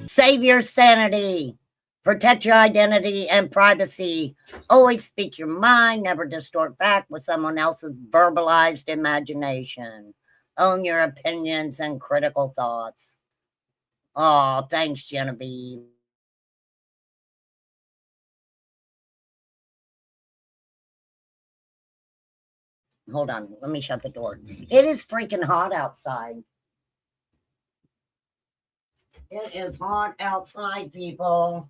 Save your sanity. Protect your identity and privacy. Always speak your mind. Never distort fact with someone else's verbalized imagination. Own your opinions and critical thoughts. Oh, thanks, Genevieve. Hold on. Let me shut the door. It is freaking hot outside. It is hot outside, people.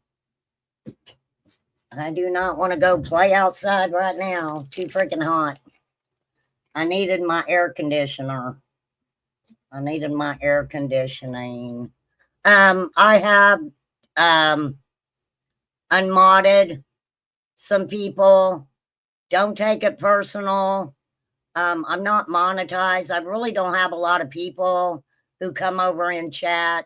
I do not want to go play outside right now. Too freaking hot. I needed my air conditioner. I needed my air conditioning. I have unmodded some people. Don't take it personal. I'm not monetized. I really don't have a lot of people who come over and chat.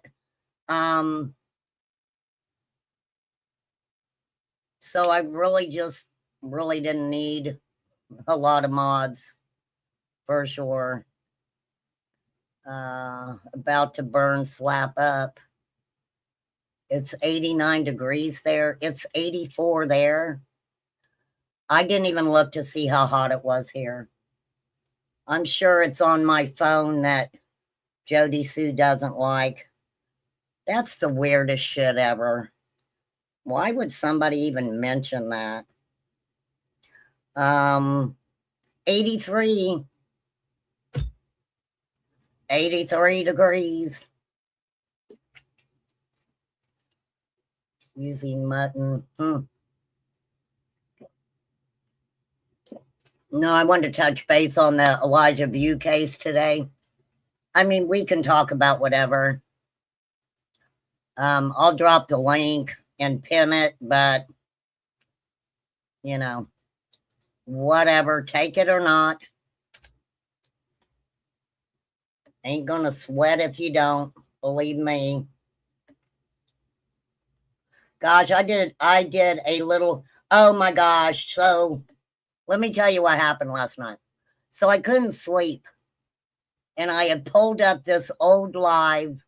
So I really didn't need a lot of mods for sure. About to burn slap up. It's 89 degrees there. It's 84 there. I didn't even look to see how hot it was here. I'm sure it's on my phone that Jody Sue doesn't like. That's the weirdest shit ever. Why would somebody even mention that? 83 degrees. Using mutton. No, I wanted to touch base on the Elijah Vue case today. I mean, we can talk about whatever. I'll drop the link and pin it, but, you know, whatever. Take it or not. Ain't gonna sweat if you don't. Believe me. Gosh, I did a little, oh my gosh. So let me tell you what happened last night. So I couldn't sleep. And I had pulled up this old live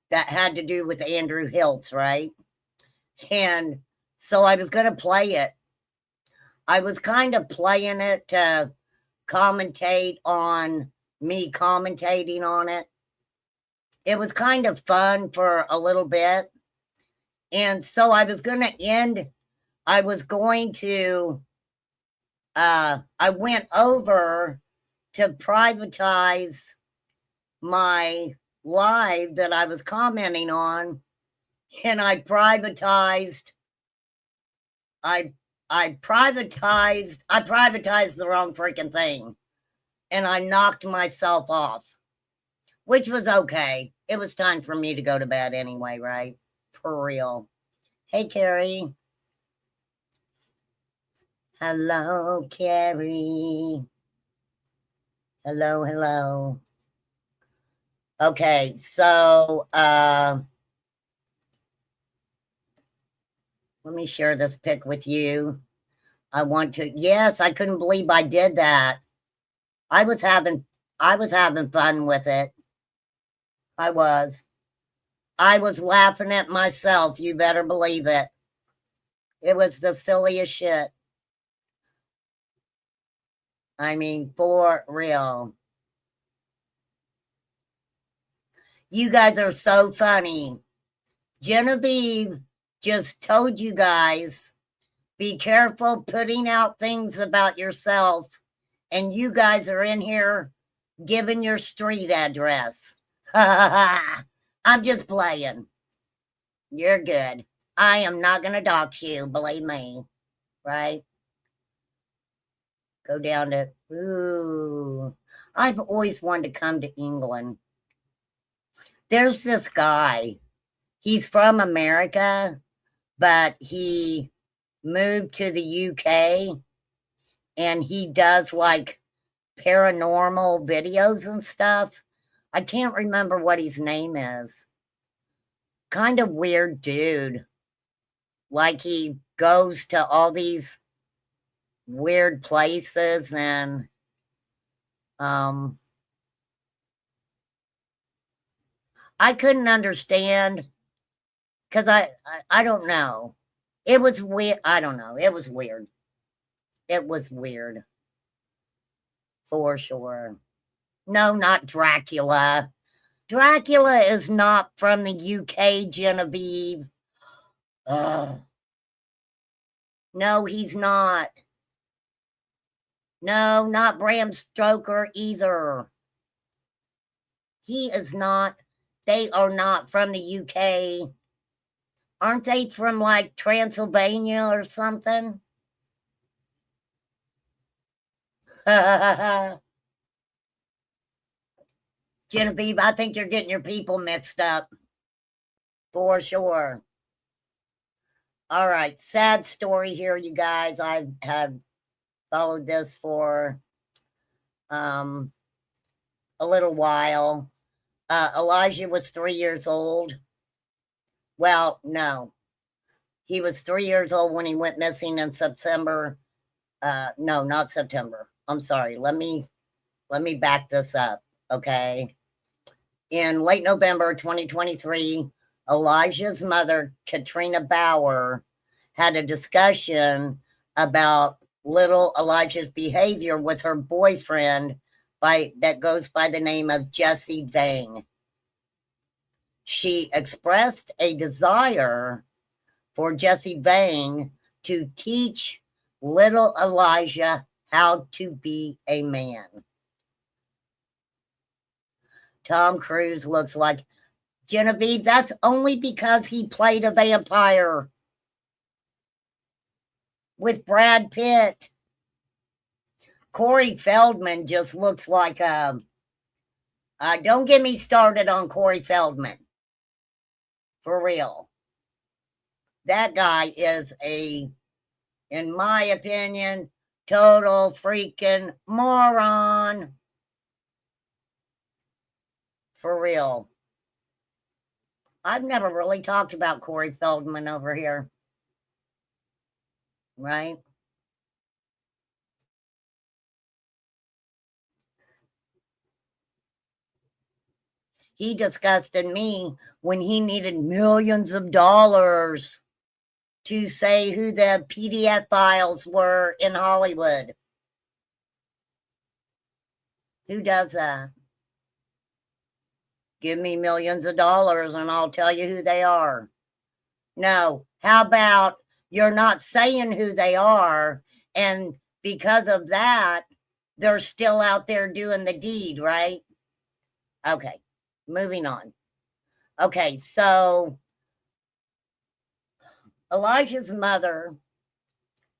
that had to do with Andrew Hiltz, right? And so I was going to play it. I was kind of playing it to commentate on me commentating on it. It was kind of fun for a little bit. And so I was going to end, I went over to privatize my live that I was commenting on, and I privatized the wrong freaking thing, and I knocked myself off, which was okay. It was time for me to go to bed anyway, right? For real. Hey, Carrie. Hello, Carrie. Hello. Okay, so let me share this pic with you. Yes, I couldn't believe I did that. I was having fun with it. I was laughing at myself, you better believe it. It was the silliest shit. I mean, for real. You guys are so funny. Genevieve just told you guys, be careful putting out things about yourself. And you guys are in here giving your street address. I'm just playing. You're good. I am not going to dox you, believe me. Right? Go down to, ooh. I've always wanted to come to England. There's this guy. He's from America, but he moved to the UK, and he does like paranormal videos and stuff. I can't remember what his name is. Kind of weird dude. Like he goes to all these weird places, and I couldn't understand because I don't know. It was weird. I don't know. It was weird. It was weird. For sure. No, not Dracula. Dracula is not from the UK, Genevieve. Ugh. No, he's not. No, not Bram Stoker either. He is not. They are not from the UK. Aren't they from like Transylvania or something? Genevieve, I think you're getting your people mixed up. For sure. All right. Sad story here, you guys. I have followed this for a little while. Elijah was 3 years old. Well, no. He was 3 years old when he went missing in September. No, not September. I'm sorry. Let me back this up, okay? In late November 2023, Elijah's mother, Katrina Bauer, had a discussion about little Elijah's behavior with her boyfriend that goes by the name of Jesse Vang. She expressed a desire for Jesse Vang to teach little Elijah how to be a man. Tom Cruise looks like Genevieve. That's only because he played a vampire with Brad Pitt. Corey Feldman just looks like don't get me started on Corey Feldman. For real. That guy is in my opinion, total freaking moron. For real. I've never really talked about Corey Feldman over here. Right? He disgusted me when he needed millions of dollars to say who the PDF files were in Hollywood. Who does that? Give me millions of dollars and I'll tell you who they are. No, how about you're not saying who they are, and because of that, they're still out there doing the deed, right? Okay, moving on. Okay, so Elijah's mother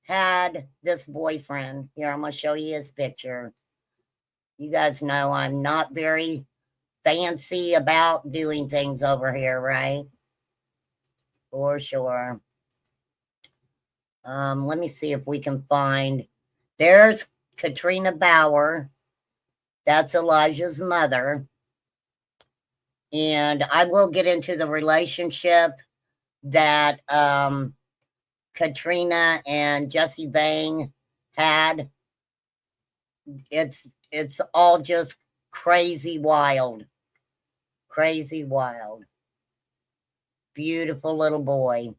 had this boyfriend. Here, I'm going to show you his picture. You guys know I'm not very fancy about doing things over here, right? For sure. Let me see if we can find. There's Katrina Bauer. That's Elijah's mother. And I will get into the relationship that Katrina and Jesse Vang had. It's all just crazy wild. Crazy wild. Beautiful little boy.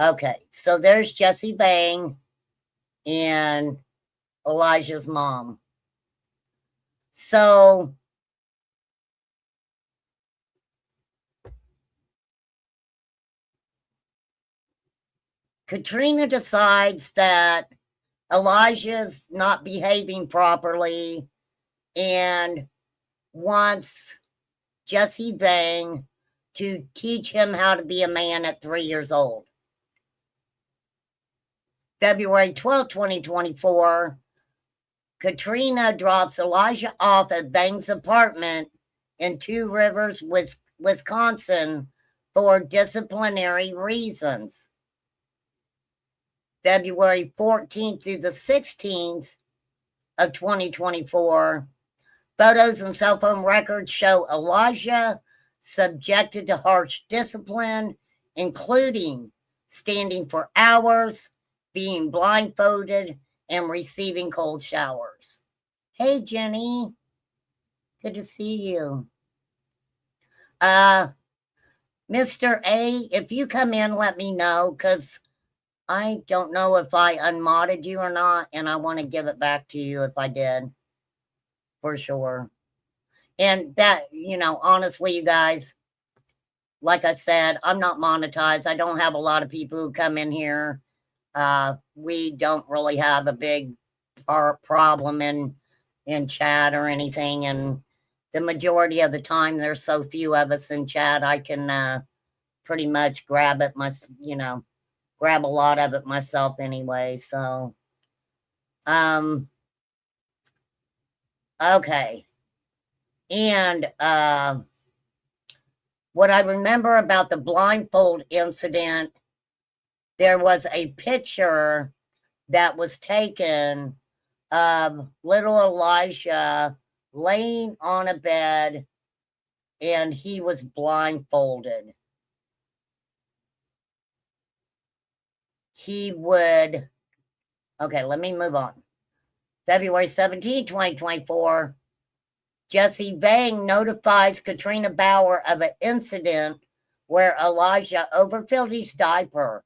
Okay, so there's Jesse Vang and Elijah's mom. So Katrina decides that Elijah's not behaving properly and wants Jesse Vang to teach him how to be a man at 3 years old. February 12, 2024, Katrina drops Elijah off at Vang's apartment in Two Rivers, Wisconsin, for disciplinary reasons. February 14th through the 16th of 2024, photos and cell phone records show Elijah subjected to harsh discipline, including standing for hours, being blindfolded, and receiving cold showers. Hey, Jenny. Good to see you. Mr. A, if you come in, let me know, because I don't know if I unmodded you or not, and I want to give it back to you if I did, for sure. And that, honestly, you guys, like I said, I'm not monetized. I don't have a lot of people who come in here. We don't really have a big problem in chat or anything, and the majority of the time there's so few of us in chat, I can pretty much grab a lot of it myself anyway. So okay. And what I remember about the blindfold incident, there was a picture that was taken of little Elijah laying on a bed, and he was blindfolded. He would, okay, let me move on. February 17, 2024, Jesse Vang notifies Katrina Bauer of an incident where Elijah overfilled his diaper,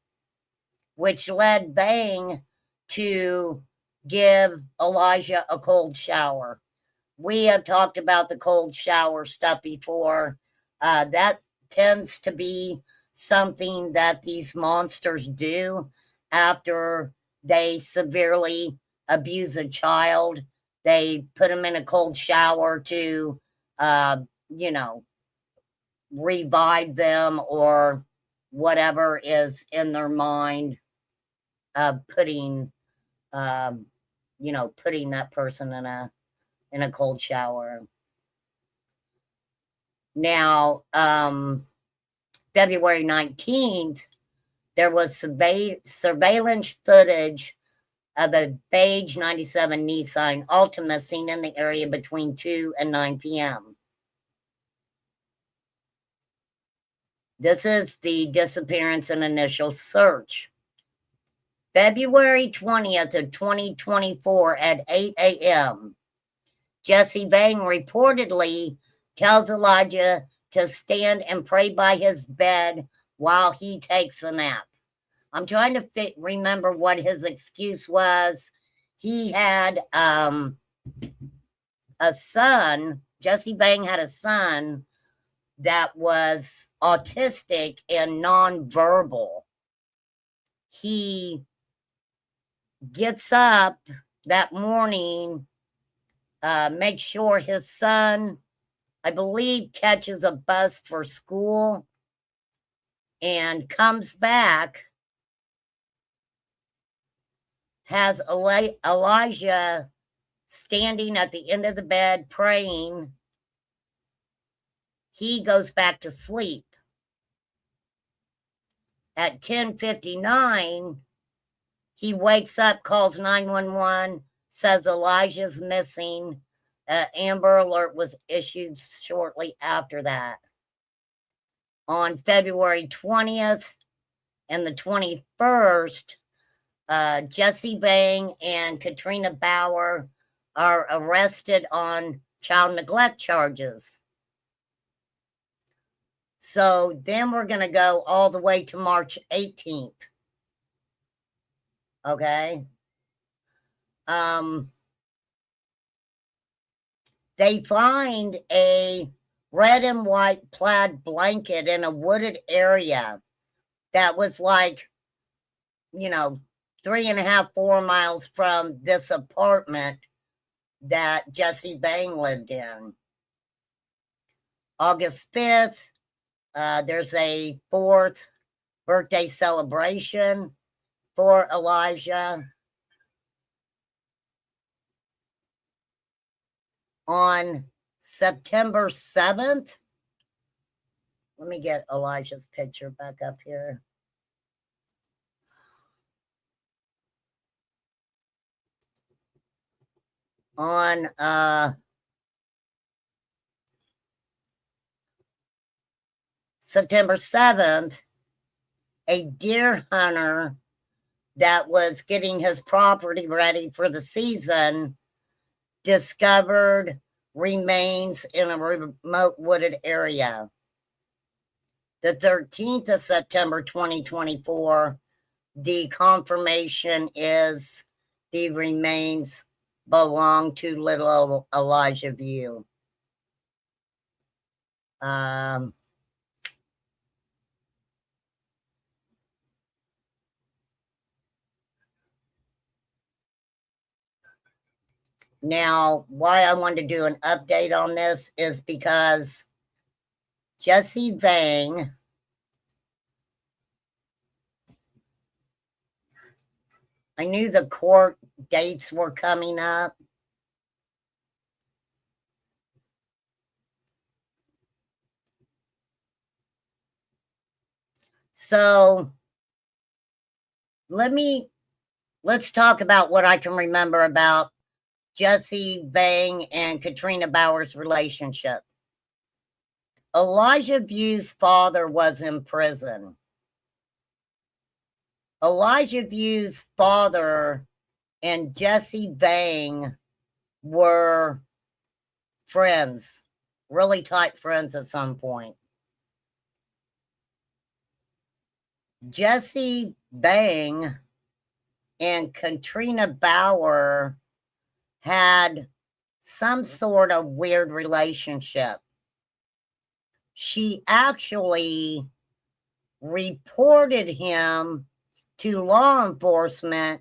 which led Vang to give Elijah a cold shower. We have talked about the cold shower stuff before. That tends to be something that these monsters do after they severely abuse a child. They put them in a cold shower to, revive them or whatever is in their mind, putting that person in a cold shower. Now, February 19th, there was surveillance footage of a beige 97 Nissan Altima seen in the area between 2 and 9 p.m. This is the disappearance and initial search. February 20th of 2024 at 8 a.m., Jesse Vang reportedly tells Elijah to stand and pray by his bed while he takes a nap. I'm trying to remember what his excuse was. He had a son. Jesse Vang had a son that was autistic and nonverbal. He gets up that morning, makes sure his son, I believe, catches a bus for school and comes back, has Elijah standing at the end of the bed praying. He goes back to sleep. At 10:59, he wakes up, calls 911, says Elijah's missing. Amber Alert was issued shortly after that. On February 20th and the 21st, Jesse Vang and Katrina Bauer are arrested on child neglect charges. So then we're going to go all the way to March 18th. Okay. They find a red and white plaid blanket in a wooded area that was 3.5, 4 miles from this apartment that Jesse Vang lived in. August 5th, there's a 4th birthday celebration for Elijah. On September 7th, let me get Elijah's picture back up here. On September 7th, a deer hunter that was getting his property ready for the season discovered remains in a remote wooded area. The 13th of September 2024, the confirmation is the remains belong to little Elijah Vue. Now, why I wanted to do an update on this is because Jesse Vang, I knew the court dates were coming up. So let's talk about what I can remember about Jesse Vang and Katrina Bauer's relationship. Elijah Vue's father was in prison. Elijah Vue's father and Jesse Vang were friends, really tight friends at some point. Jesse Vang and Katrina Bauer had some sort of weird relationship. She actually reported him to law enforcement,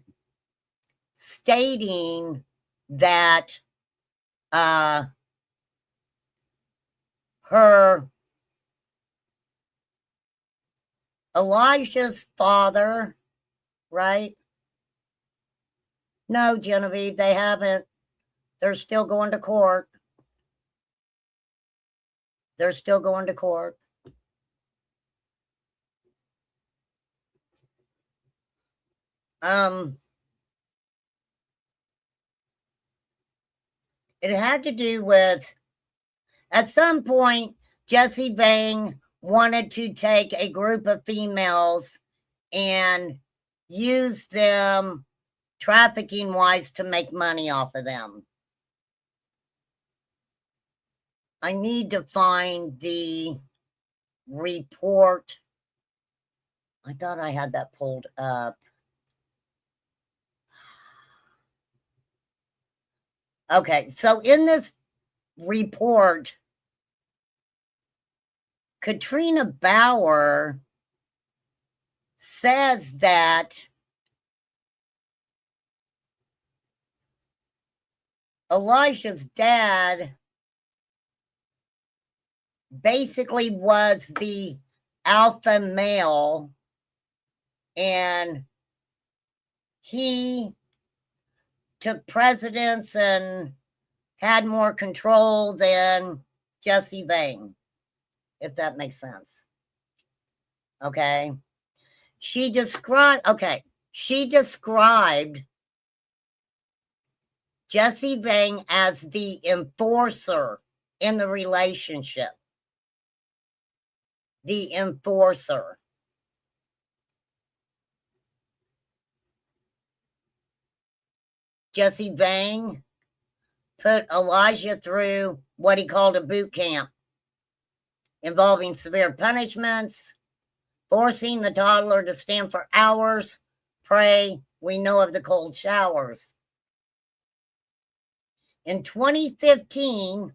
stating that Elijah's father, right? No, Genevieve, they haven't. They're still going to court. They're still going to court. It had to do with, at some point, Jesse Vang wanted to take a group of females and use them trafficking wise to make money off of them. I need to find the report. I thought I had that pulled up. Okay, so in this report, Katrina Bauer says that Elijah's dad basically was the alpha male, and he took precedence and had more control than Jesse Vang, if that makes sense. Okay. She described Jesse Vang as the enforcer in the relationship. The enforcer. Jesse Vang put Elijah through what he called a boot camp, involving severe punishments, forcing the toddler to stand for hours, pray. We know of the cold showers. In 2015,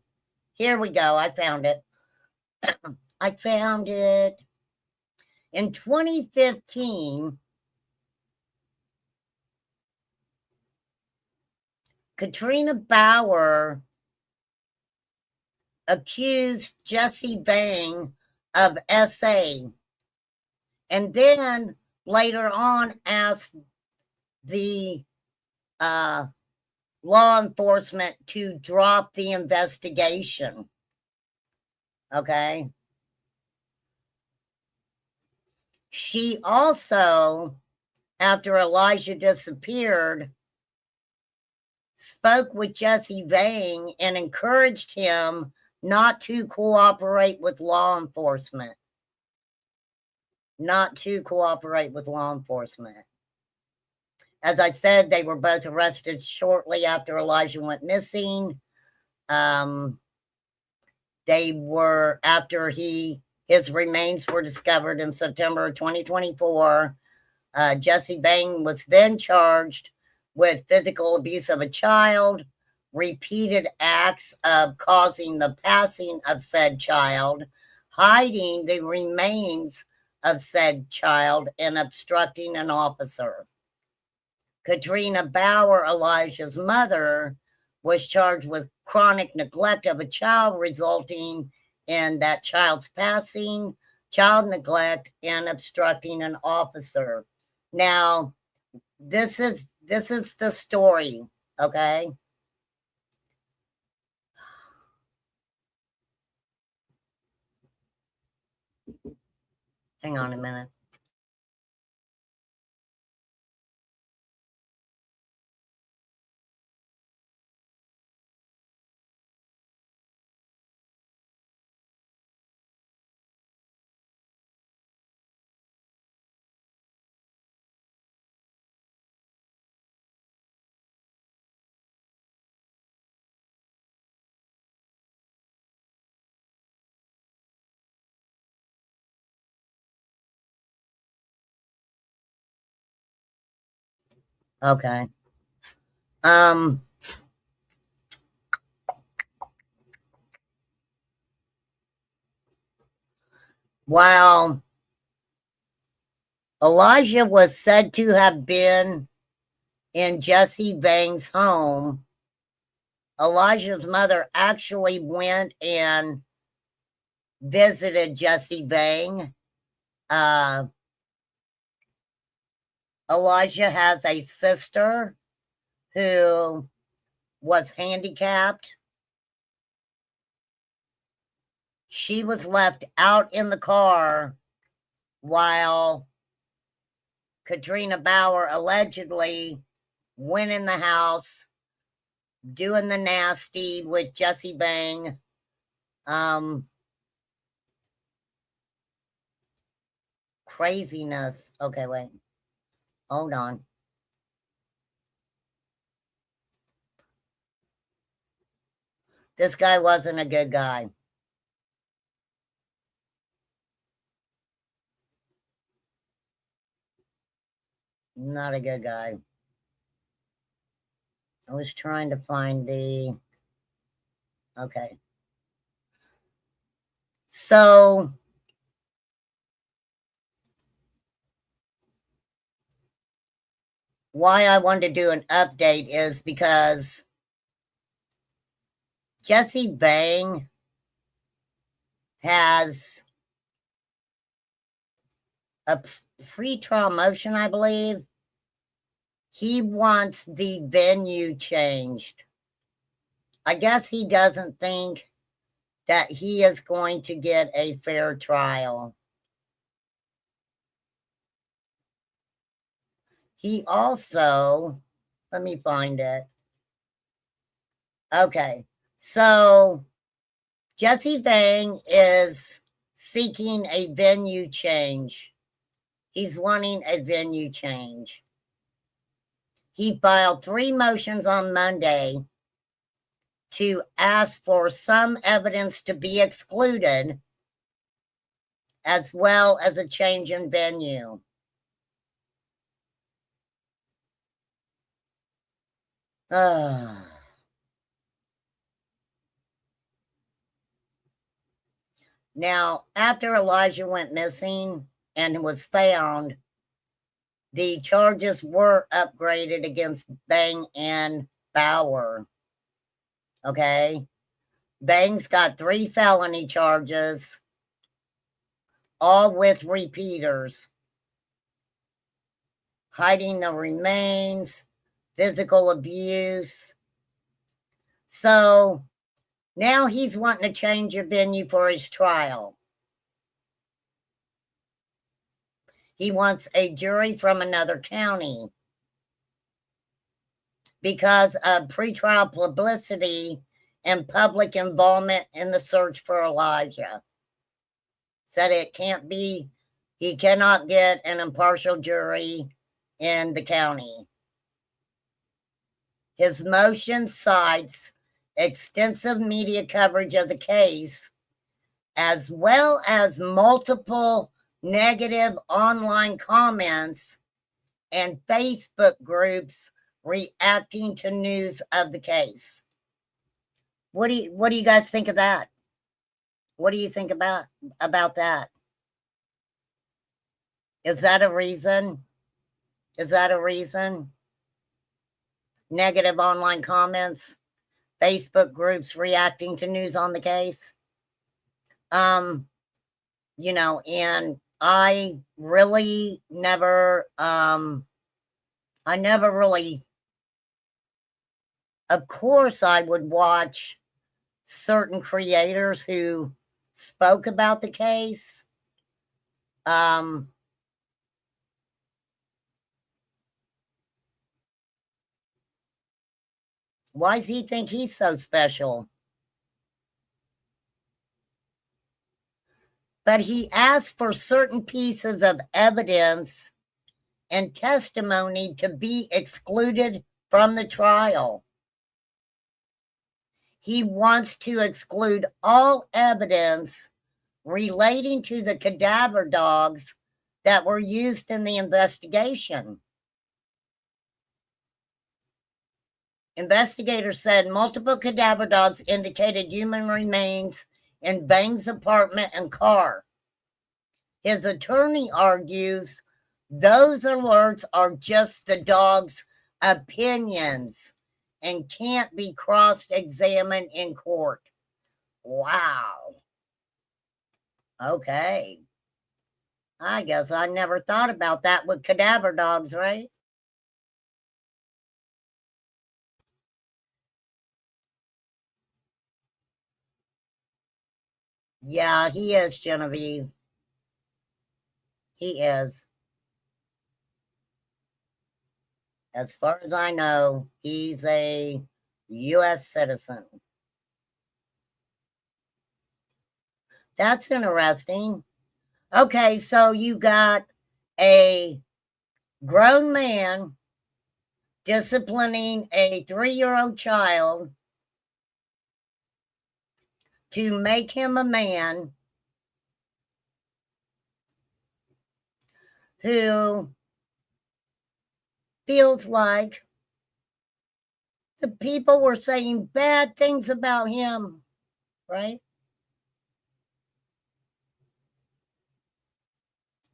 here we go, I found it. I found it. In 2015, Katrina Bauer accused Jesse Vang of SA, and then later on asked the law enforcement to drop the investigation. Okay. She also, after Elijah disappeared, spoke with Jesse Vang and encouraged him not to cooperate with law enforcement. Not to cooperate with law enforcement. As I said, they were both arrested shortly after Elijah went missing. They were, after his His remains were discovered in September of 2024. Jesse Vang was then charged with physical abuse of a child, repeated acts of causing the passing of said child, hiding the remains of said child, and obstructing an officer. Katrina Bauer, Elijah's mother, was charged with chronic neglect of a child, resulting in that child's passing, child neglect, and obstructing an officer. Now, this is the story, okay? Hang on a minute. Okay. While Elijah was said to have been in Jesse Vang's home, Elijah's mother actually went and visited Jesse Vang. Elijah has a sister who was handicapped. She was left out in the car while Katrina Bauer allegedly went in the house doing the nasty with Jesse Vang. Craziness. Okay, wait. Hold on. This guy wasn't a good guy. Not a good guy. I was trying to find the... Okay. So... why I wanted to do an update is because Jesse Vang has a pre-trial motion, I believe. He wants the venue changed. I guess he doesn't think that he is going to get a fair trial. He also, let me find it. Okay, so Jesse Vang is seeking a venue change. He's wanting a venue change. He filed 3 motions on Monday to ask for some evidence to be excluded, as well as a change in venue. Now, after Elijah went missing and was found, the charges were upgraded against Vang and Bauer. Okay? Vang's got 3 felony charges, all with repeaters. Hiding the remains, physical abuse. So now he's wanting to change a venue for his trial. He wants a jury from another county because of pretrial publicity and public involvement in the search for Elijah. Said it can't be, he cannot get an impartial jury in the county. His motion cites extensive media coverage of the case as well as multiple negative online comments and Facebook groups reacting to news of the case. What do you guys think of that? What do you think about that? Is that a reason? Is that a reason? Negative online comments, Facebook groups reacting to news on the case. You know, and I really never I never really, of course I would watch certain creators who spoke about the case. Why does he think he's so special? But he asked for certain pieces of evidence and testimony to be excluded from the trial. He wants to exclude all evidence relating to the cadaver dogs that were used in the investigation. Investigators said multiple cadaver dogs indicated human remains in Bain's apartment and car. His attorney argues those alerts are just the dog's opinions and can't be cross-examined in court. Wow. Okay. I guess I never thought about that with cadaver dogs, right? Yeah, he is, Genevieve. He is. As far as I know, he's a U.S. citizen. That's interesting. Okay, so you got a grown man disciplining a 3-year-old child to make him a man who feels like the people were saying bad things about him, right?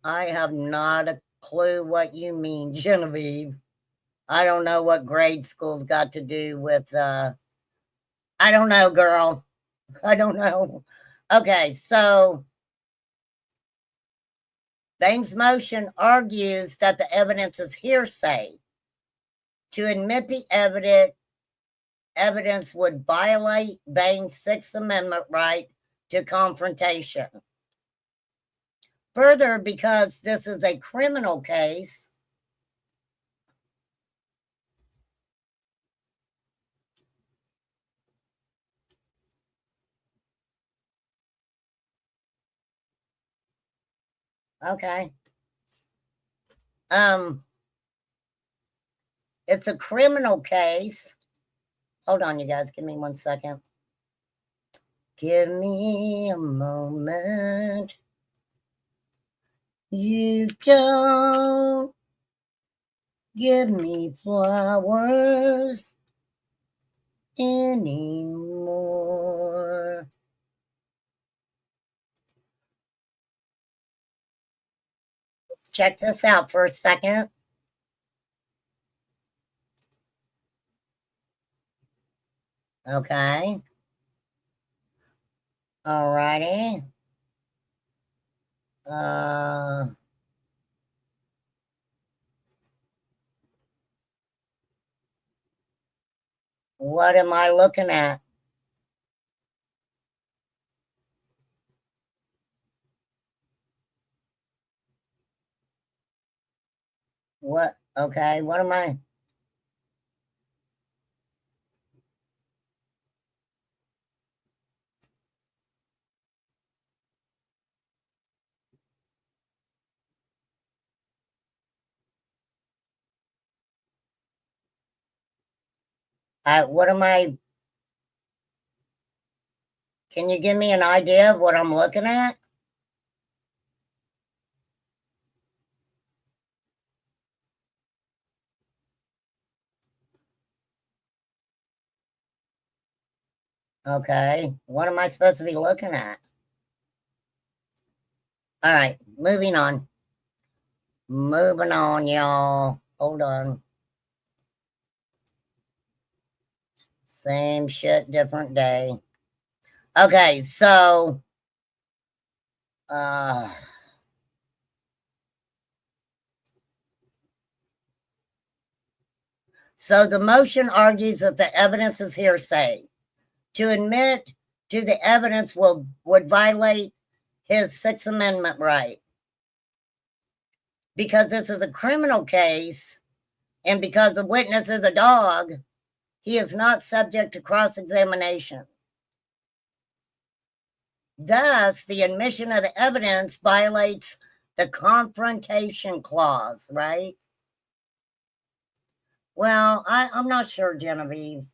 I have not a clue what you mean, Genevieve. I don't know what grade school's got to do with, I don't know, girl. I don't know. Okay, so Bain's motion argues that the evidence is hearsay. To admit the evidence would violate Bain's Sixth Amendment right to confrontation. Further, because this is a criminal case, okay. It's a criminal case. Hold on, you guys. Give me 1 second. Give me a moment. You don't give me flowers anymore. Check this out for a second. Okay. All righty. What am I looking at? What? Okay. What am I? What am I? Can you give me an idea of what I'm looking at? Okay, what am I supposed to be looking at? All right, moving on. Moving on, y'all. Hold on. Same shit, different day. Okay, so so the motion argues that the evidence is hearsay. To admit to the evidence would violate his Sixth Amendment right. Because this is a criminal case, and because the witness is a dog, he is not subject to cross-examination. Thus, the admission of the evidence violates the confrontation clause, right? Well, I'm not sure, Genevieve.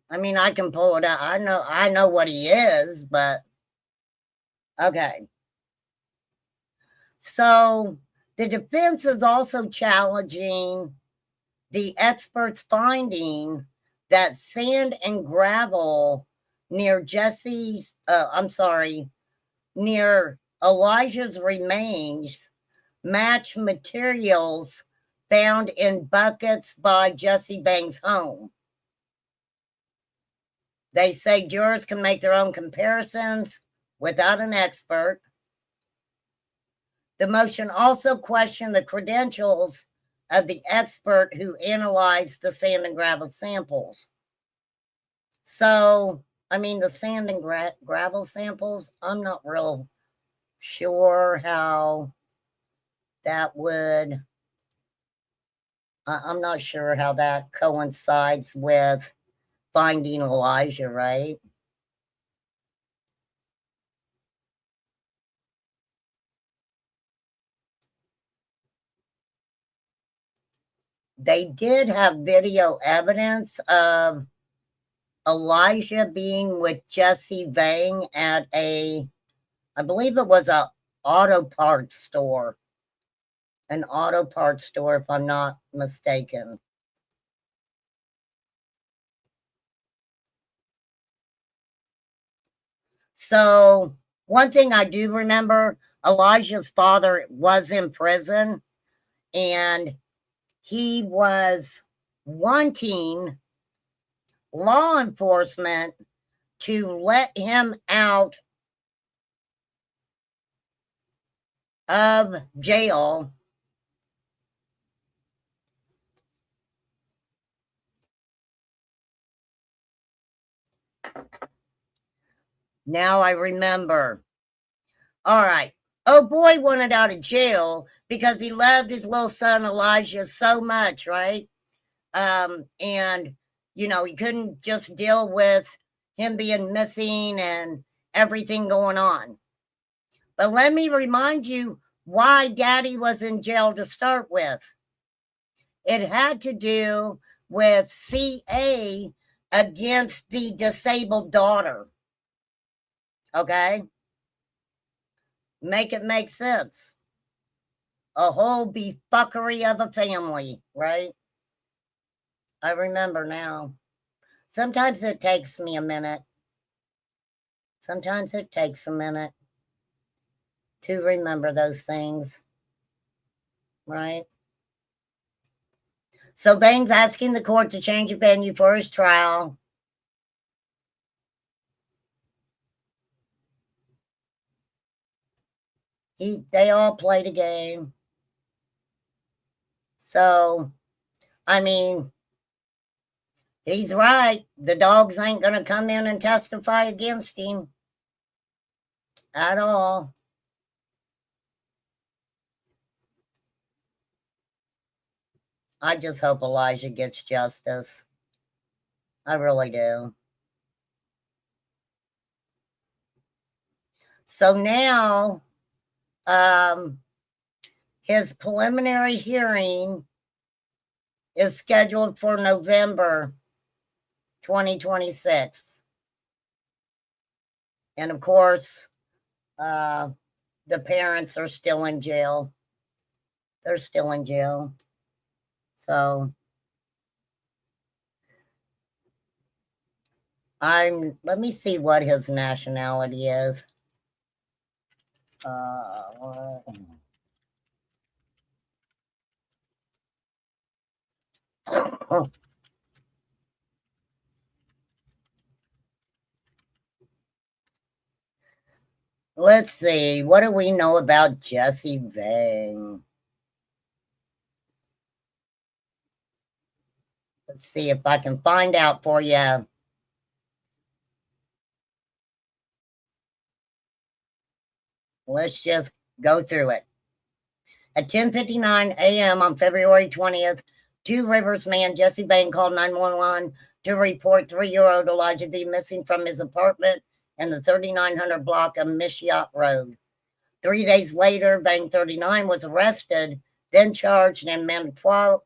I mean, I can pull it out. I know what he is, but okay. So the defense is also challenging the expert's finding that sand and gravel near near Elijah's remains match materials found in buckets by Jesse Bank's home. They say jurors can make their own comparisons without an expert. The motion also questioned the credentials of the expert who analyzed the sand and gravel samples. So, I mean, the sand and gravel samples, I'm not real sure how that would, I'm not sure how that coincides with finding Elijah, right? They did have video evidence of Elijah being with Jesse Vang at I believe it was a auto parts store. An auto parts store, if I'm not mistaken. So, one thing I do remember, Elijah's father was in prison and he was wanting law enforcement to let him out of jail Now I remember. All right. Oh boy wanted out of jail because he loved his little son Elijah so much, right? And he couldn't just deal with him being missing and everything going on. But let me remind you why Daddy was in jail to start with. It had to do with CA against the disabled daughter. Okay? Make it make sense. A whole befuckery of a family, right? I remember now. Sometimes it takes me a minute. Sometimes it takes a minute to remember those things, right? So Bain's asking the court to change the venue for his trial. They all played a game. So, I mean, he's right. The dogs ain't going to come in and testify against him at all. I just hope Elijah gets justice. I really do. So now, his preliminary hearing is scheduled for November 2026. And of course, the parents are still in jail. They're still in jail. So let me see what his nationality is. Let's see. What do we know about Elijah Vue? Let's see if I can find out for you. Let's just go through it. At 10:59 a.m. on February 20th, Two Rivers man Elijah Vue called 911 to report 3-year-old Elijah Vue missing from his apartment in the 3900 block of Mishiat Road. 3 days later, Vue 39 was arrested, then charged in Manitowoc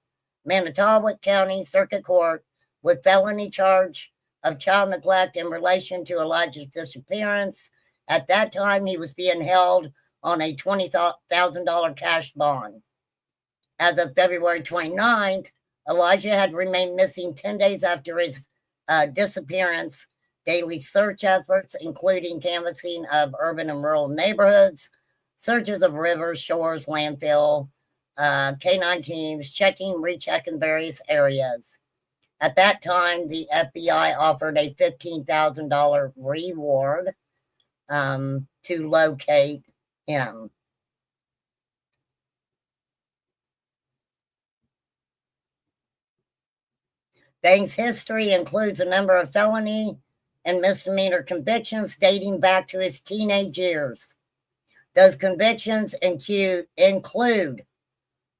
County Circuit Court with felony charge of child neglect in relation to Elijah's disappearance. At that time, he was being held on a $20,000 cash bond. As of February 29th, Elijah had remained missing 10 days after his disappearance. Daily search efforts, including canvassing of urban and rural neighborhoods, searches of rivers, shores, landfill, K9 teams, rechecking various areas. At that time, the FBI offered a $15,000 reward to locate him. Vue's history includes a number of felony and misdemeanor convictions dating back to his teenage years. Those convictions include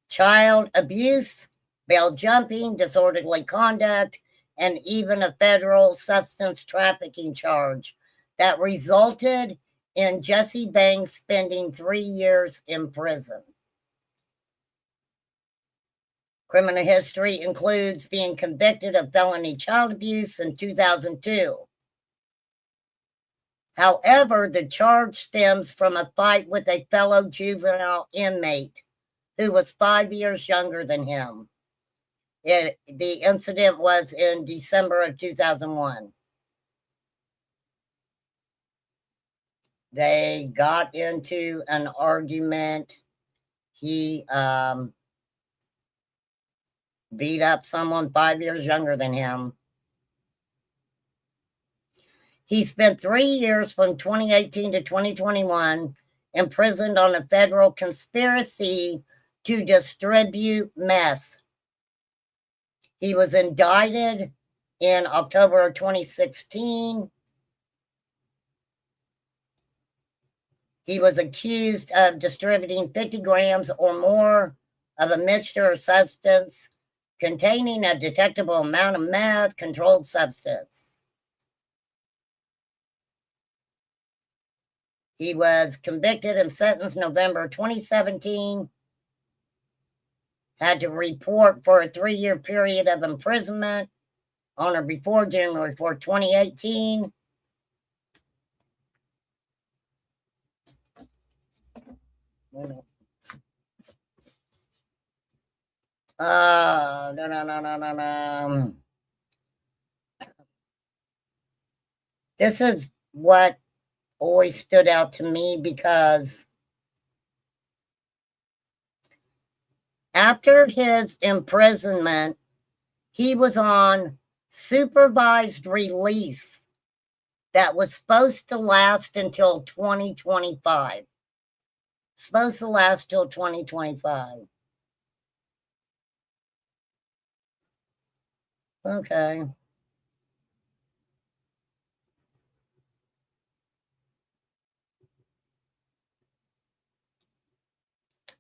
child abuse, bail jumping, disorderly conduct, and even a federal substance trafficking charge that resulted in Elijah Vue spending 3 years in prison. Criminal history includes being convicted of felony child abuse in 2002. However, the charge stems from a fight with a fellow juvenile inmate who was 5 years younger than him. The incident was in December of 2001. They got into an argument. He beat up someone 5 years younger than him. He spent 3 years from 2018 to 2021 imprisoned on a federal conspiracy to distribute meth. He was indicted in October of 2016. He was accused of distributing 50 grams or more of a mixture or substance containing a detectable amount of meth, controlled substance. He was convicted and sentenced November 2017. Had to report for a 3-year period of imprisonment on or before January 4, 2018. No. This is what always stood out to me, because after his imprisonment, he was on supervised release that was supposed to last until 2025. Supposed to last till 2025. Okay.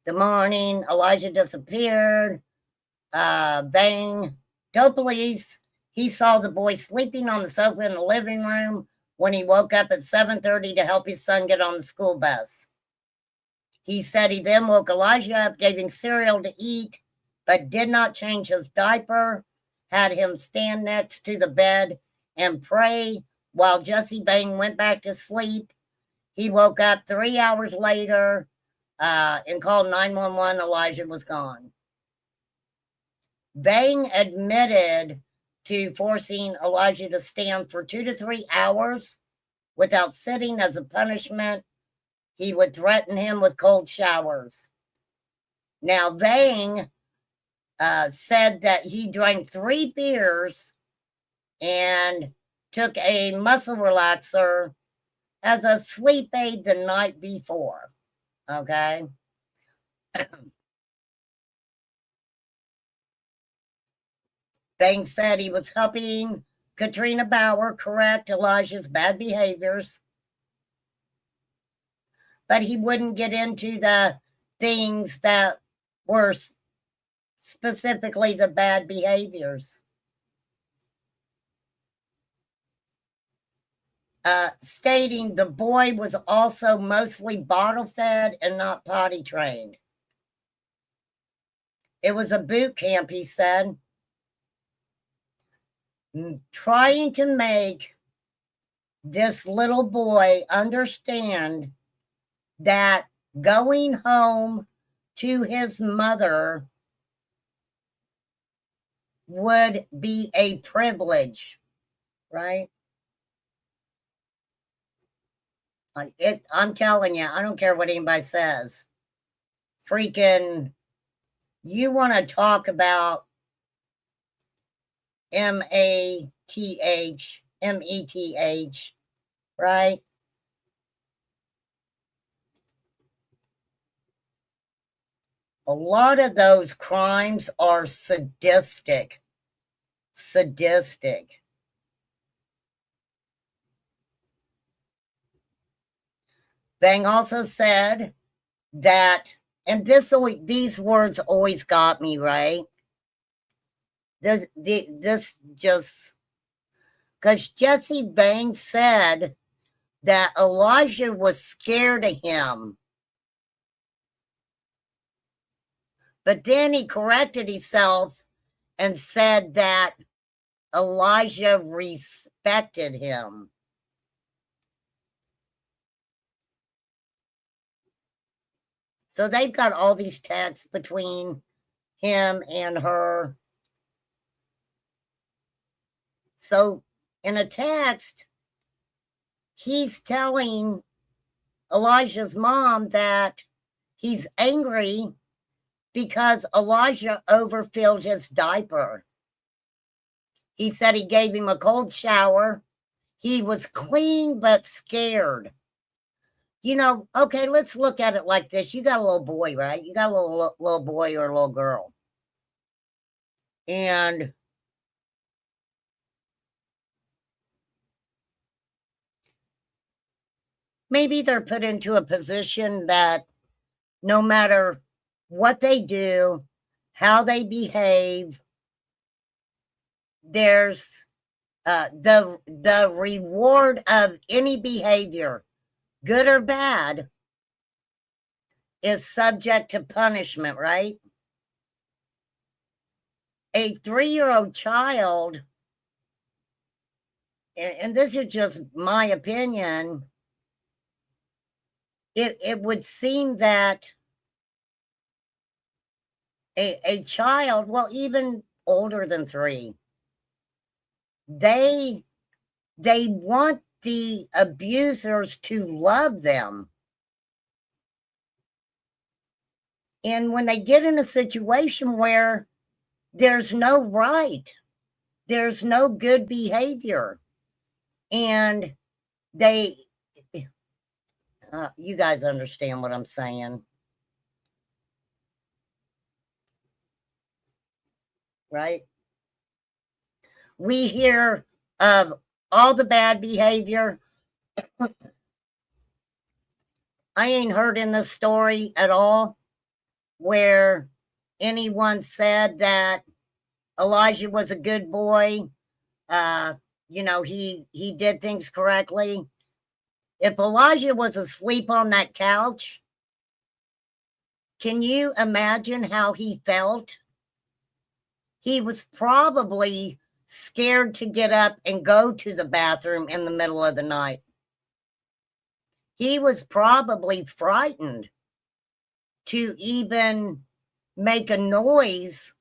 The morning Elijah disappeared, Vue told police he saw the boy sleeping on the sofa in the living room when he woke up at 7:30 to help his son get on the school bus. He said he then woke Elijah up, gave him cereal to eat, but did not change his diaper, had him stand next to the bed and pray while Jesse Bang went back to sleep. He woke up 3 hours later and called 911. Elijah was gone. Bang admitted to forcing Elijah to stand for 2 to 3 hours without sitting as a punishment. He would threaten him with cold showers. Now, Bang said that he drank 3 beers and took a muscle relaxer as a sleep aid the night before. Okay. Bang said he was helping Katrina Bauer correct Elijah's bad behaviors, but he wouldn't get into the things that were specifically the bad behaviors. Stating the boy was also mostly bottle fed and not potty trained. It was a boot camp, he said, trying to make this little boy understand that going home to his mother would be a privilege, right? I'm telling you, I don't care what anybody says. Freaking, you want to talk about METH, right? A lot of those crimes are sadistic. Bang also said that, and these words always got me, right? This just, because Jesse Bang said that Elijah was scared of him. But then he corrected himself and said that Elijah respected him. So they've got all these texts between him and her. So in a text, he's telling Elijah's mom that he's angry because Elijah overfilled his diaper. He said he gave him a cold shower. He was clean but scared. You know, okay, let's look at it like this. You got a little boy, right? You got a little boy or a little girl. And maybe they're put into a position that no matter what they do, how they behave, there's the reward of any behavior, good or bad, is subject to punishment, right? A 3-year-old child, and this is just my opinion, it would seem that a child, well, even older than 3, they want the abusers to love them. And when they get in a situation where there's no right, there's no good behavior, and they, you guys understand what I'm saying, right? We hear of all the bad behavior. I ain't heard in the story at all where anyone said that Elijah was a good boy. You know, he did things correctly. If Elijah was asleep on that couch, can you imagine how he felt? He was probably scared to get up and go to the bathroom in the middle of the night. He was probably frightened to even make a noise,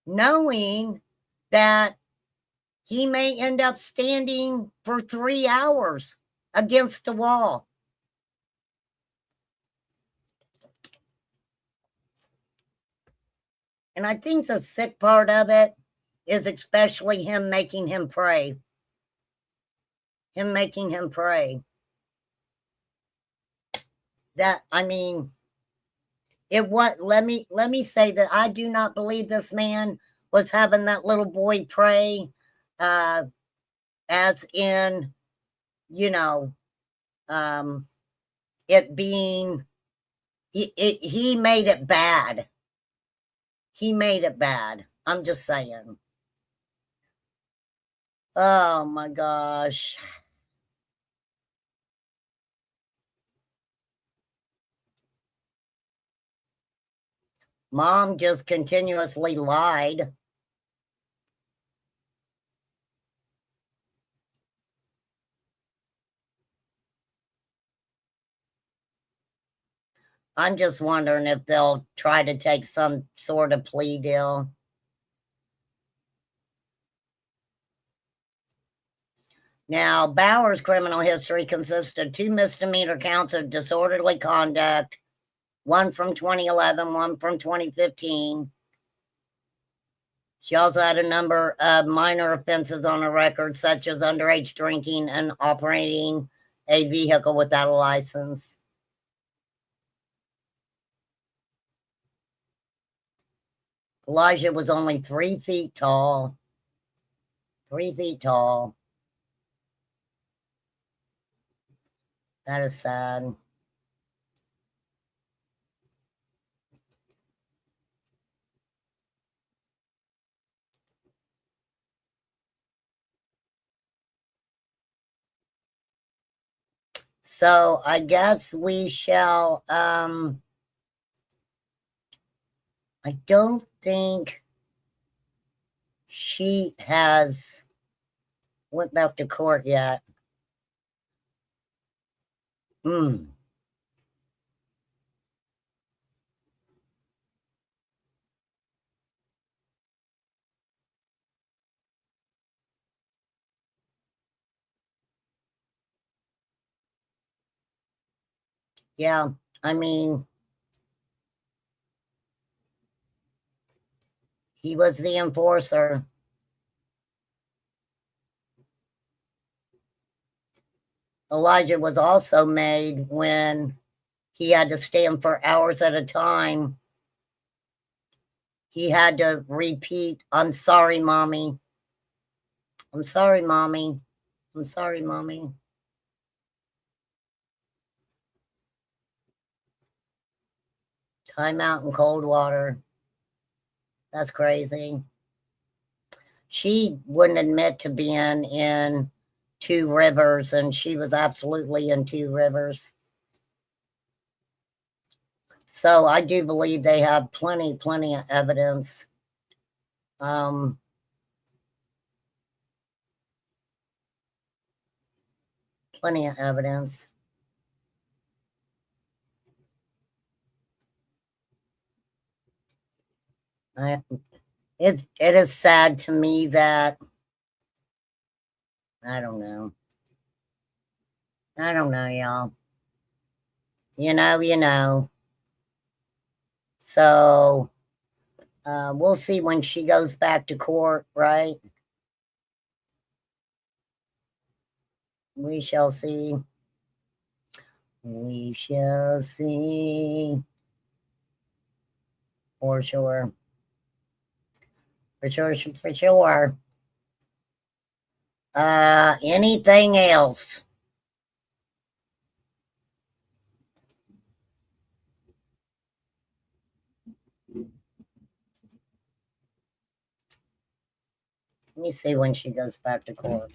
knowing that he may end up standing for 3 hours against the wall. And I think the sick part of it is especially him making him pray. Him making him pray. That, I mean, let me say that I do not believe this man was having that little boy pray, as in, you know, it being, he made it bad. He made it bad. I'm just saying. Oh my gosh. Mom just continuously lied. I'm just wondering if they'll try to take some sort of plea deal. Now, Bauer's criminal history consists of 2 misdemeanor counts of disorderly conduct, one from 2011, one from 2015. She also had a number of minor offenses on her record, such as underage drinking and operating a vehicle without a license. Elijah was only 3 feet tall. 3 feet tall. That is sad. So I guess we shall, I don't think she has went back to court yet. Yeah, I mean, he was the enforcer. Elijah was also made when he had to stand for hours at a time. He had to repeat, "I'm sorry, Mommy. I'm sorry, Mommy. I'm sorry, Mommy." Time out in cold water. That's crazy. She wouldn't admit to being in 2 Rivers, and she was absolutely in 2 Rivers. So I do believe they have plenty of evidence. Plenty of evidence. It is sad to me that, I don't know. I don't know, y'all. You know. So we'll see when she goes back to court, right? We shall see. We shall see. For sure. For sure, for sure. Anything else? Let me see when she goes back to court.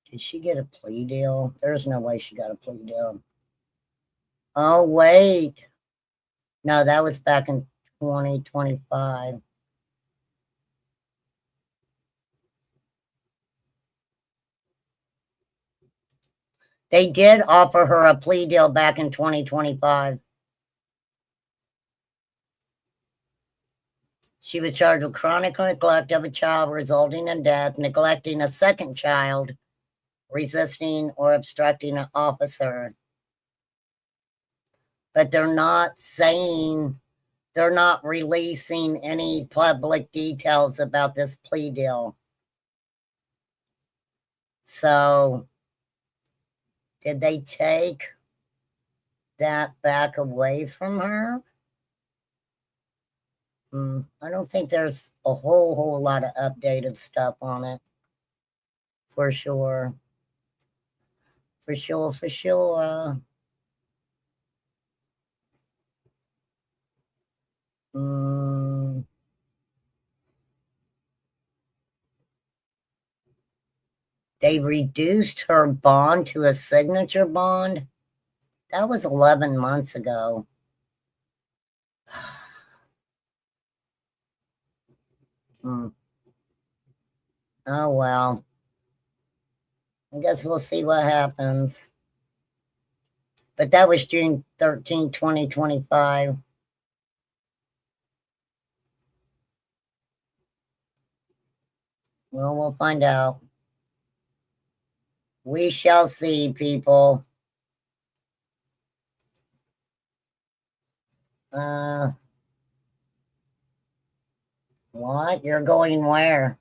Did she get a plea deal? There's no way she got a plea deal. Oh, wait. No, that was back in 2025. They did offer her a plea deal back in 2025. She was charged with chronic neglect of a child resulting in death, neglecting a second child, resisting or obstructing an officer. But they're not saying, they're not releasing any public details about this plea deal. So, did they take that back away from her? I don't think there's a whole lot of updated stuff on it. For sure. For sure, for sure. They reduced her bond to a signature bond. That was 11 months ago. Oh, well. I guess we'll see what happens. But that was June 13, 2025. Well, we'll find out. We shall see, people. What? You're going where?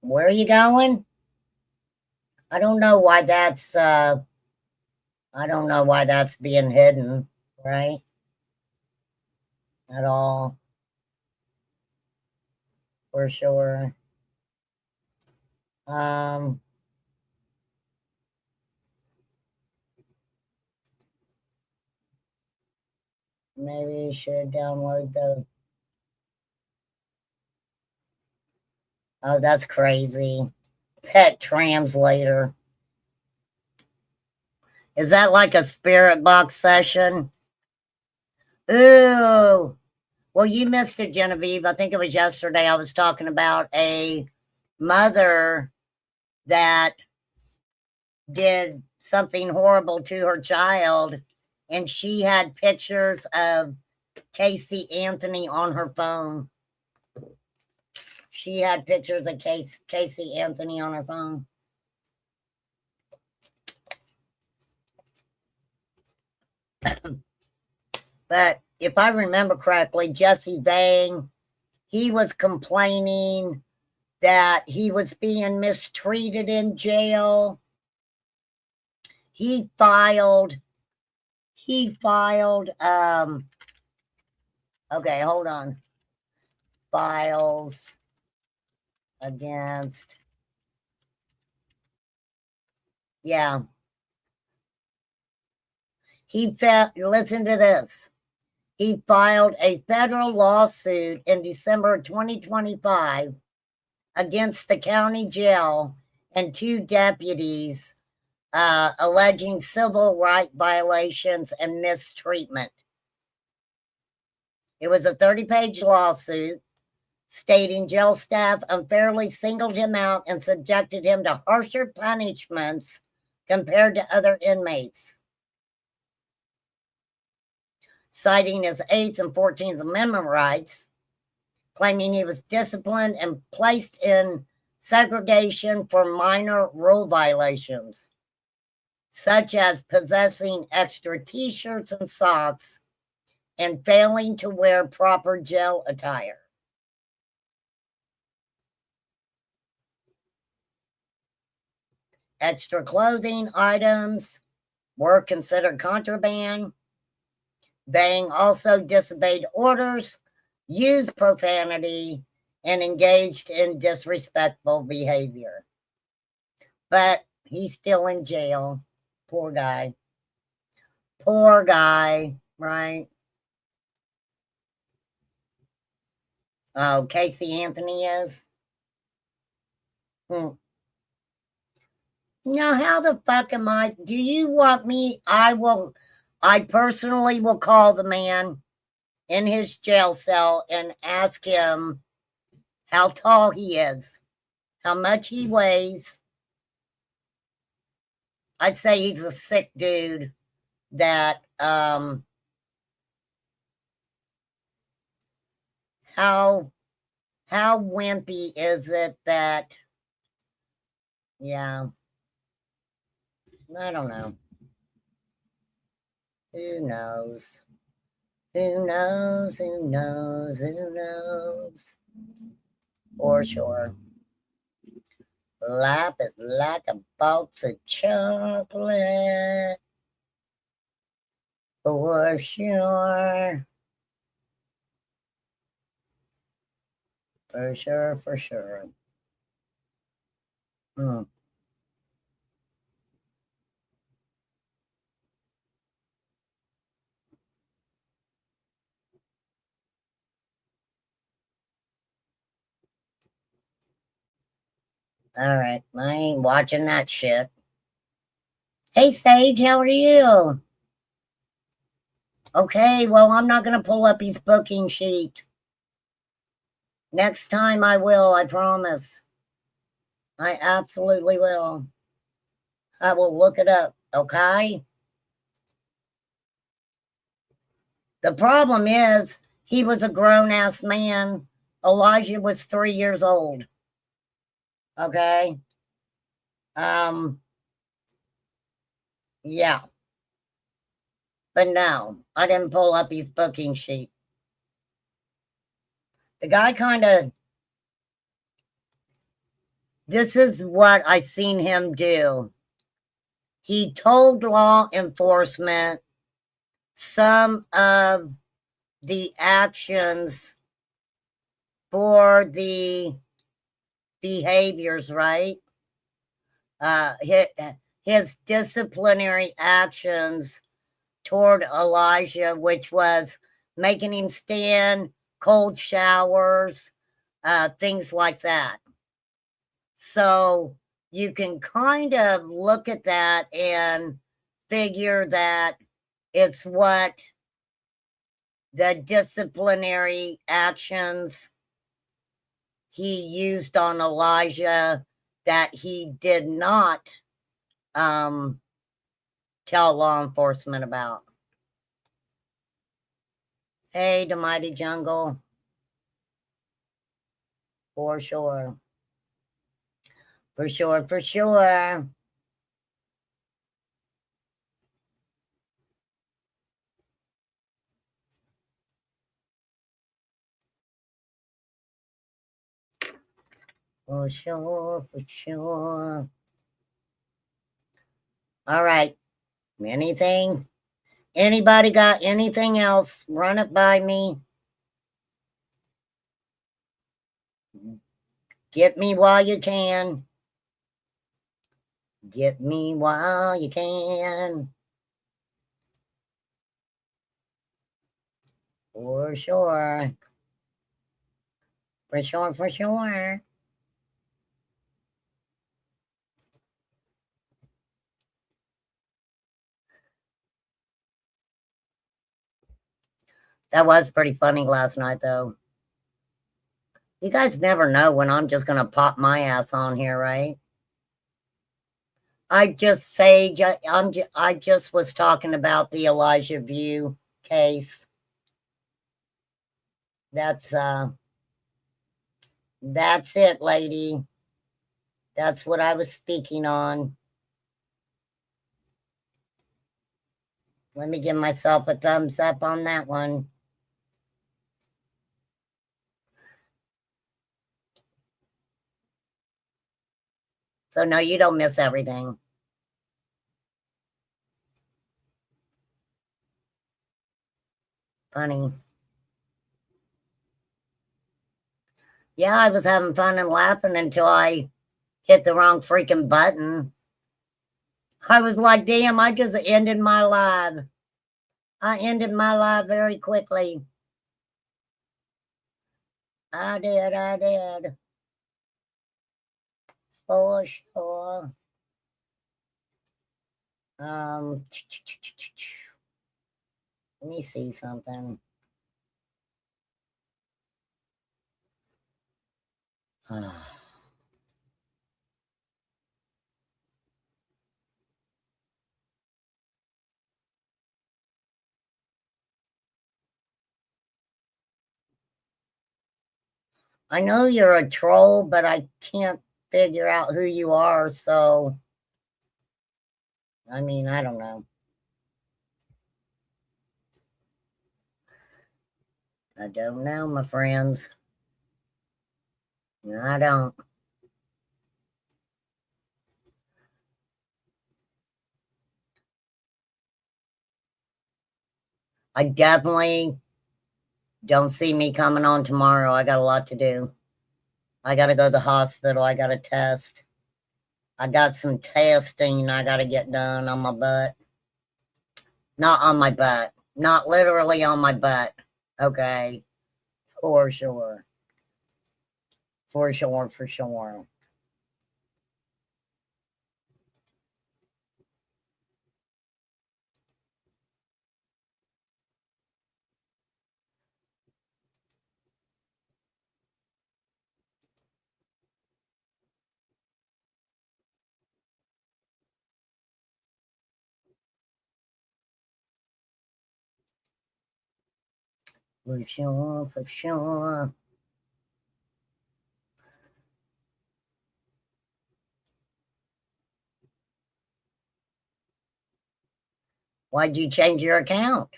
Where are you going? I don't know why that's being hidden, right? At all. For sure. Maybe you should download the. Oh, that's crazy. Pet translator. Is that like a spirit box session? Ooh. Well, you missed it, Genevieve. I think it was yesterday. I was talking about a mother that did something horrible to her child, and she had pictures of Casey Anthony on her phone. She had pictures of Casey Anthony on her phone. But if I remember correctly, Jesse Vang, he was complaining that he was being mistreated in jail. He filed, okay, hold on. Files against, yeah. Listen to this. He filed a federal lawsuit in December 2025 against the county jail and two deputies alleging civil rights violations and mistreatment. It was a 30-page lawsuit stating jail staff unfairly singled him out and subjected him to harsher punishments compared to other inmates. Citing his 8th and 14th Amendment rights, claiming he was disciplined and placed in segregation for minor rule violations, such as possessing extra t-shirts and socks and failing to wear proper jail attire. Extra clothing items were considered contraband. Vang also disobeyed orders, used profanity, and engaged in disrespectful behavior. But he's still in jail. Poor guy. Poor guy, right? Oh, Casey Anthony is? Now, how the fuck am I? Do you want me? I will I personally will call the man in his jail cell and ask him how tall he is, how much he weighs. I'd say he's a sick dude that, how wimpy is it that, yeah, I don't know. Who knows? Who knows? Who knows? Who knows? For sure. Life is like a box of chocolate. For sure. For sure, for sure. Hmm. All right, I ain't watching that shit. Hey, Sage, how are you? Okay, well, I'm not going to pull up his booking sheet. Next time I will, I promise. I absolutely will. I will look it up, okay? The problem is, he was a grown-ass man. Elijah was 3 years old. Okay? Yeah. But no, I didn't pull up his booking sheet. The guy kind of, this is what I seen him do. He told law enforcement some of the actions for the behaviors, right? His disciplinary actions toward Elijah, which was making him stand, cold showers, things like that. So you can kind of look at that and figure that it's what the disciplinary actions he used on Elijah that he did not tell law enforcement about. Hey, the mighty jungle. For sure. For sure, for sure. For sure, for sure. All right. Anything? Anybody got anything else? Run it by me. Get me while you can. Get me while you can. For sure. For sure, for sure. That was pretty funny last night, though. You guys never know when I'm just going to pop my ass on here, right? I just say, I just was talking about the Elijah Vue case. That's it, lady. That's what I was speaking on. Let me give myself a thumbs up on that one. So no, you don't miss everything. Funny. Yeah, I was having fun and laughing until I hit the wrong freaking button. I was like, damn, I just ended my live. I ended my live very quickly. I did. For sure. Let me see something. I know you're a troll, but I can't figure out who you are, so I mean, I don't know. I don't know, my friends. I don't. I definitely don't see me coming on tomorrow. I got a lot to do. I got to go to the hospital. I got to test. I got some testing I got to get done on my butt. Not on my butt. Not literally on my butt. Okay. For sure. For sure. For sure. For sure. For sure. Why'd you change your account?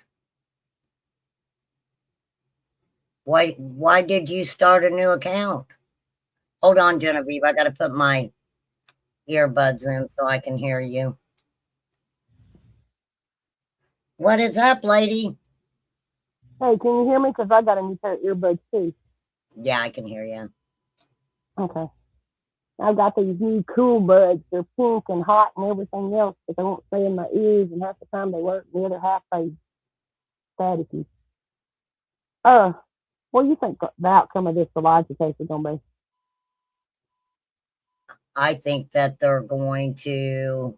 Why did you start a new account? Hold on, Genevieve. I got to put my earbuds in so I can hear you. What is up, lady? Hey, can you hear me? Because I got a new pair of earbuds too. Yeah, I can hear you. Okay. I've got these new cool buds. They're pink and hot and everything else, but they won't stay in my ears, and half the time they work, the other half they staticky. What do you think the outcome of this Elijah case is gonna be? I think that they're going to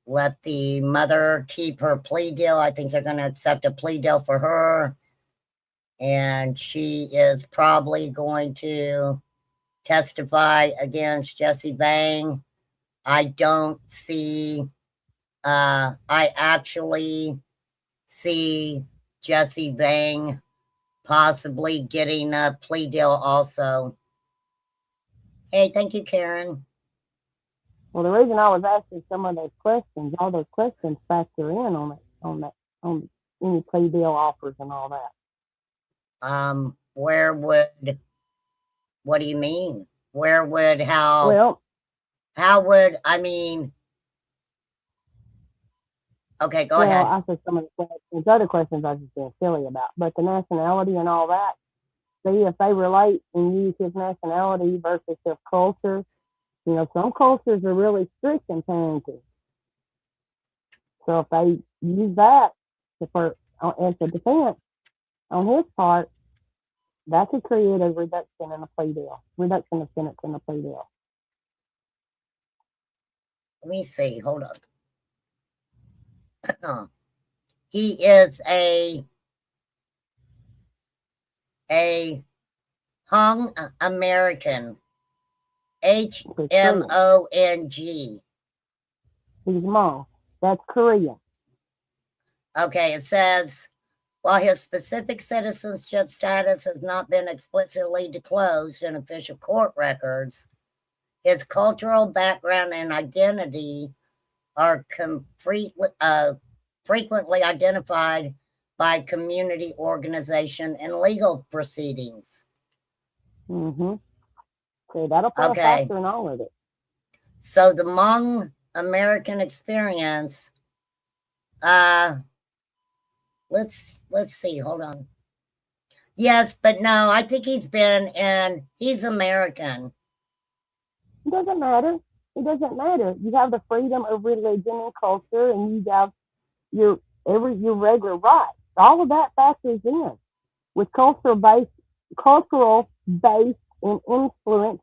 let the mother keep her plea deal. I think they're going to accept a plea deal for her. And she is probably going to testify against Jesse Bang. I don't see, I actually see Jesse Bang possibly getting a plea deal also. Hey, thank you, Karen. Well, the reason I was asking some of those questions, all those questions factor in on any plea deal offers and all that. Where would, what do you mean? Where would, Well, how would, I mean, okay, go well, ahead. I said some of the questions, other questions I was just being silly about, but the nationality and all that. See if they relate and use his nationality versus his culture. You know, some cultures are really strict in parenting. So if they use that for as a defense on his part, that could create a reduction in the plea deal, reduction of sentence in the plea deal. Let me see. Hold on. He is a Hung American. HMONG. He's Hmong. That's Korean. Okay, it says while his specific citizenship status has not been explicitly disclosed in official court records, his cultural background and identity are frequently identified by community organization and legal proceedings. Mm-hmm. So that'll play a Okay, factor in all of it. so the Hmong American experience, uh, let's see, hold on. Yes, but no, I think he's American. It doesn't matter. It doesn't matter. You have the freedom of religion and culture, and you have your regular rights. All of that factors in with cultural base and influence,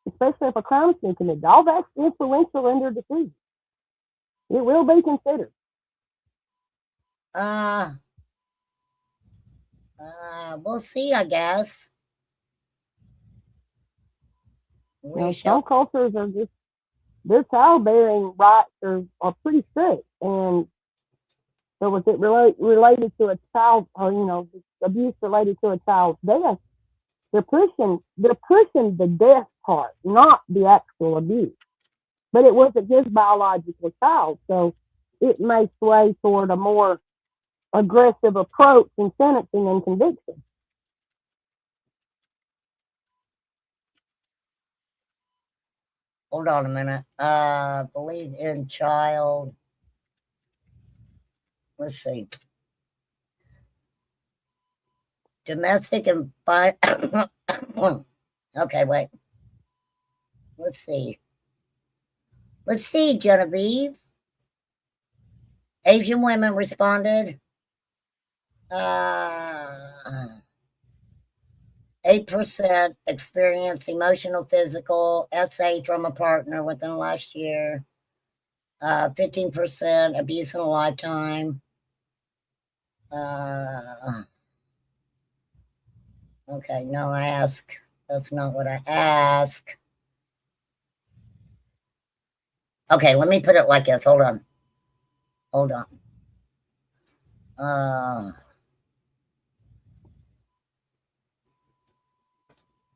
especially if a crime is being committed. All that's influential in their decision. It will be considered. We'll see, I guess. We shall. Some cultures are just, their childbearing rights are pretty strict. And so was it related to a child, or, abuse related to a child's death? They're pushing the death part, not the actual abuse. But it wasn't his biological child, so it may sway toward a more aggressive approach in sentencing and conviction. Hold on a minute. Believe in child. Let's see. Domestic and okay, wait. Let's see. Let's see, Genevieve. Asian women responded. 8% experienced emotional, physical, SA from a partner within the last year. 15% abuse in a lifetime. Okay, no, I ask. That's not what I ask. Okay, let me put it like this. Hold on.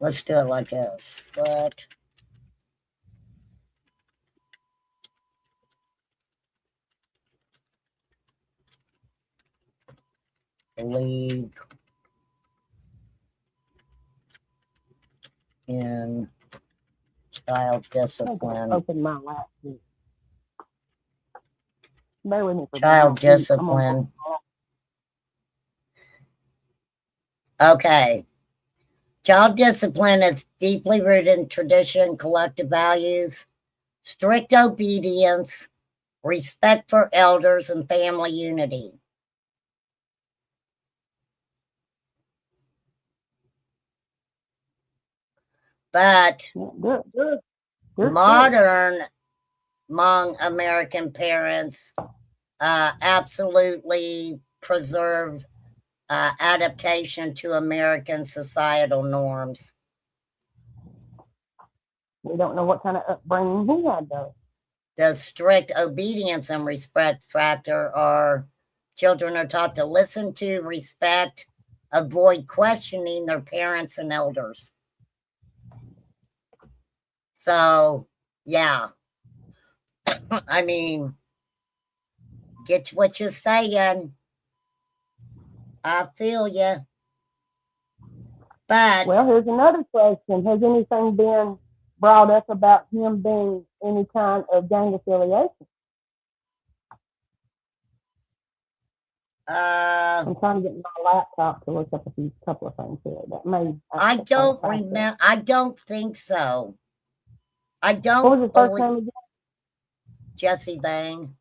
Let's do it like this. But believe in child discipline. Open my lap. Bear with me for child discipline. Okay. Child discipline is deeply rooted in tradition, collective values, strict obedience, respect for elders, and family unity. But modern Hmong American parents absolutely preserve adaptation to American societal norms. We don't know what kind of upbringing he had, though. The strict obedience and respect factor are children are taught to listen to, respect, avoid questioning their parents and elders. So, yeah. I mean, get what you're saying. I feel you. But well, here's another question. Has anything been brought up about him being any kind of gang affiliation? I'm trying to get my laptop to look up a couple of things here. That may. I don't remember. I don't think so. I don't. What was his first name again? Jesse Bang.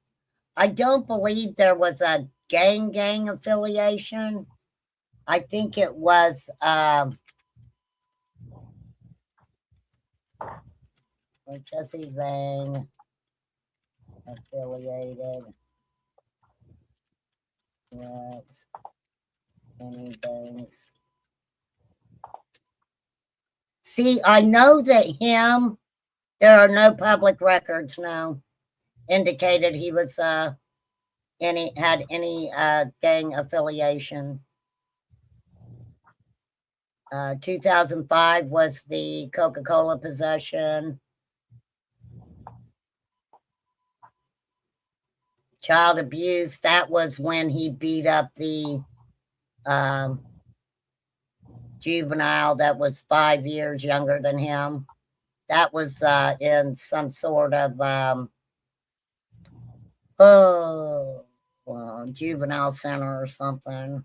I don't believe there was a gang affiliation. I think it was Jesse Bang affiliated with any gangs. See, I know that there are no public records now indicated he was had any gang affiliation. 2005 was the Coca-Cola possession. Child abuse, that was when he beat up the juvenile that was 5 years younger than him. That was in some sort of juvenile center or something.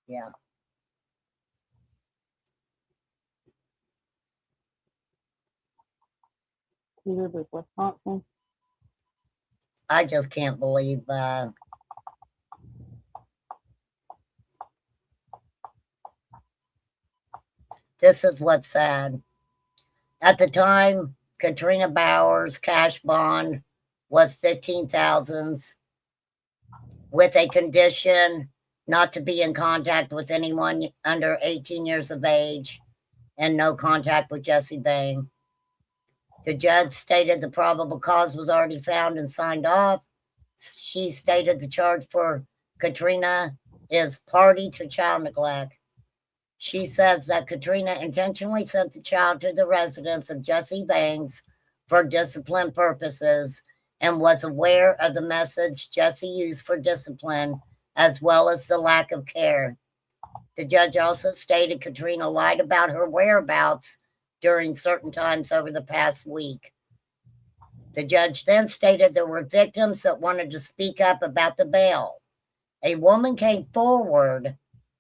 Yeah. Two Rivers, Wisconsin. I just can't believe this is what's sad. At the time, Katrina Bowers' cash bond was $15,000 with a condition not to be in contact with anyone under 18 years of age and no contact with Jesse Bang. The judge stated the probable cause was already found and signed off. She stated the charge for Katrina is party to child neglect. She says that Katrina intentionally sent the child to the residence of Jesse Bangs for discipline purposes and was aware of the message Jesse used for discipline, as well as the lack of care. The judge also stated Katrina lied about her whereabouts during certain times over the past week. The judge then stated there were victims that wanted to speak up about the bail. A woman came forward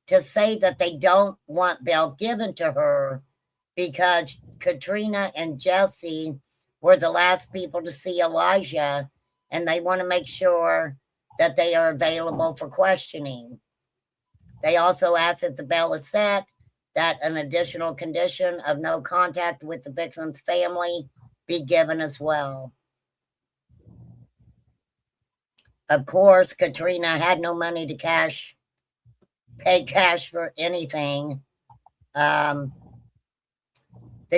to say that they don't want bail given to her because Katrina and Jesse were the last people to see Elijah, and they want to make sure that they are available for questioning. They also asked if the bail is set, that an additional condition of no contact with the victim's family be given as well. Of course, Katrina had no money to pay cash for anything. The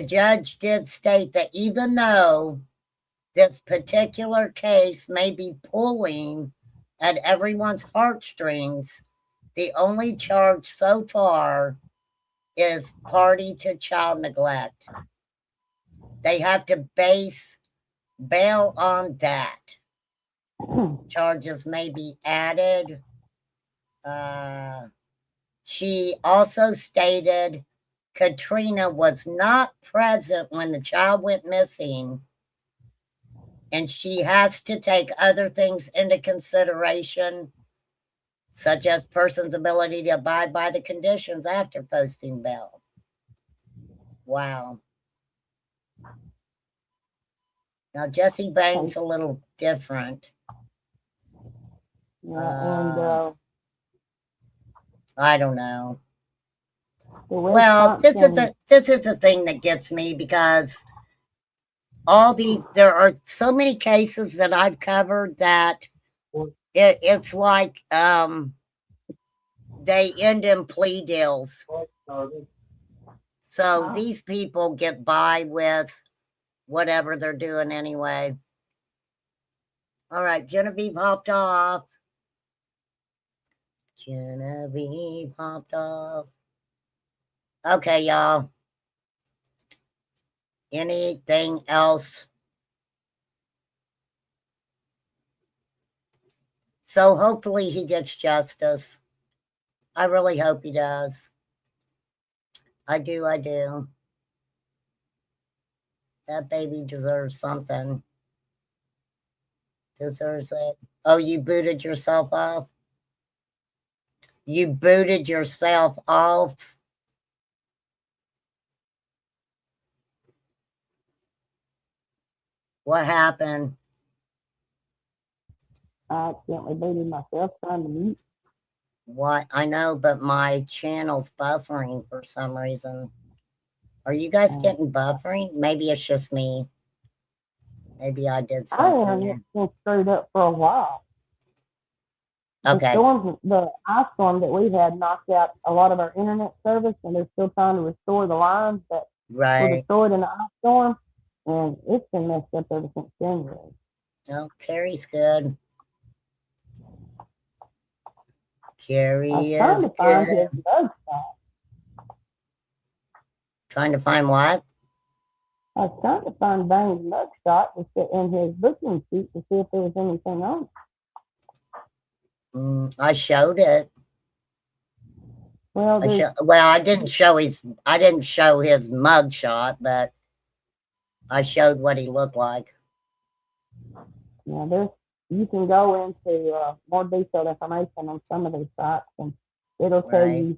judge did state that even though this particular case may be pulling at everyone's heartstrings, the only charge so far is party to child neglect. They have to base bail on that. Charges may be added. She also stated Katrina was not present when the child went missing, and she has to take other things into consideration, such as person's ability to abide by the conditions after posting bail. Wow. Now, Jesse Banks a little different. Yeah, I don't know. Well, this is the thing that gets me, because there are so many cases that I've covered that it's like they end in plea deals. So these people get by with whatever they're doing anyway. All right, Genevieve hopped off. Genevieve hopped off. Okay, y'all. Anything else? So hopefully he gets justice. I really hope he does. I do. That baby deserves something. Deserves it. Oh, you booted yourself off? You booted yourself off? What happened? I accidentally booted myself trying to mute. What? I know, but my channel's buffering for some reason. Are you guys getting buffering? Maybe it's just me. Maybe I did something. I have been screwed up for a while. Okay. The ice storm that we had knocked out a lot of our internet service, and they're still trying to restore the lines that were destroyed in the ice storm, and it's been messed up ever since January. Oh, Carrie's good. Carrie is good. Trying to find what? I was trying to find Bane's mugshot to sit in his booking sheet to see if there was anything on it. I showed it. Well, I didn't show his mugshot, but I showed what he looked like. Yeah, you can go into more detailed information on some of these sites, and it'll tell you,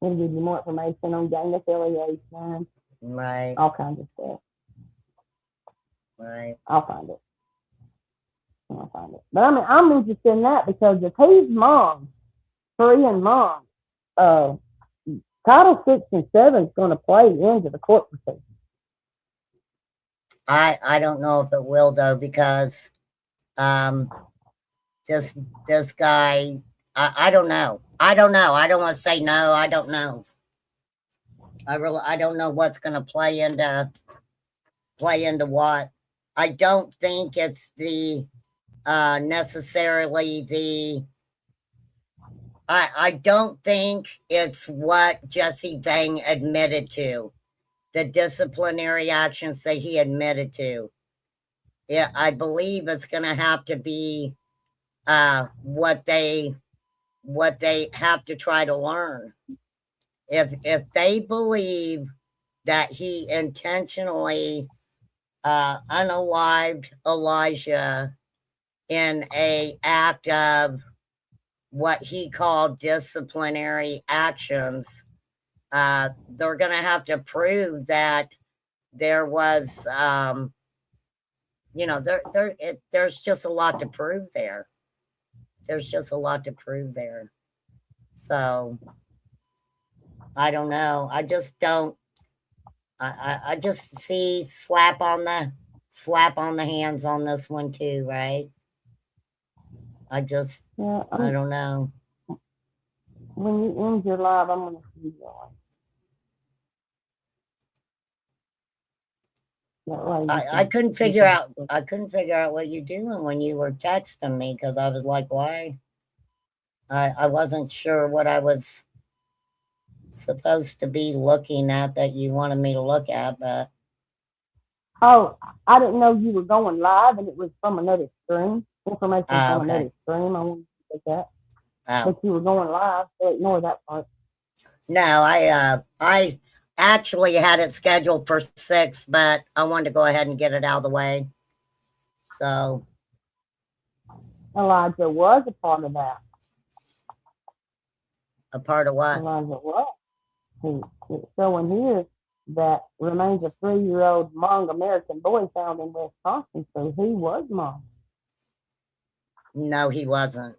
it'll give you more information on gang affiliation, right? All kinds of stuff. Right. I'll find it. But I mean, I'm interested in that because if he's mom, Korean mom, Title 6 and 7 is going to play into the court proceedings. I don't know if it will though, because this guy, I don't know. I don't know. I don't want to say no. I don't know. I don't know what's going to play into what. I don't think it's the necessarily the. I don't think it's what Jesse Vang admitted to, the disciplinary actions that he admitted to. Yeah, I believe it's going to have to be what they have to try to learn. If they believe that he intentionally unalived Elijah in a act of what he called disciplinary actions, they're going to have to prove that there was, there's just a lot to prove there. There's just a lot to prove there. So I don't know. I just don't. I just see slap on the hands on this one too, right? I don't know. When you end your live, I'm going to see you. I couldn't figure out what you're doing when you were texting me, because I was like, why? I wasn't sure what I was supposed to be looking at that you wanted me to look at, but oh, I didn't know you were going live, and it was from another stream. Information from okay. another stream. I wanted to take that. Oh. But you were going live, so ignore that part. No, I actually had it scheduled for 6, but I wanted to go ahead and get it out of the way. So Elijah was a part of that. A part of what? Elijah was. It's showing here that remains a 3-year-old Hmong American boy found in Wisconsin, so he was Hmong. No, he wasn't.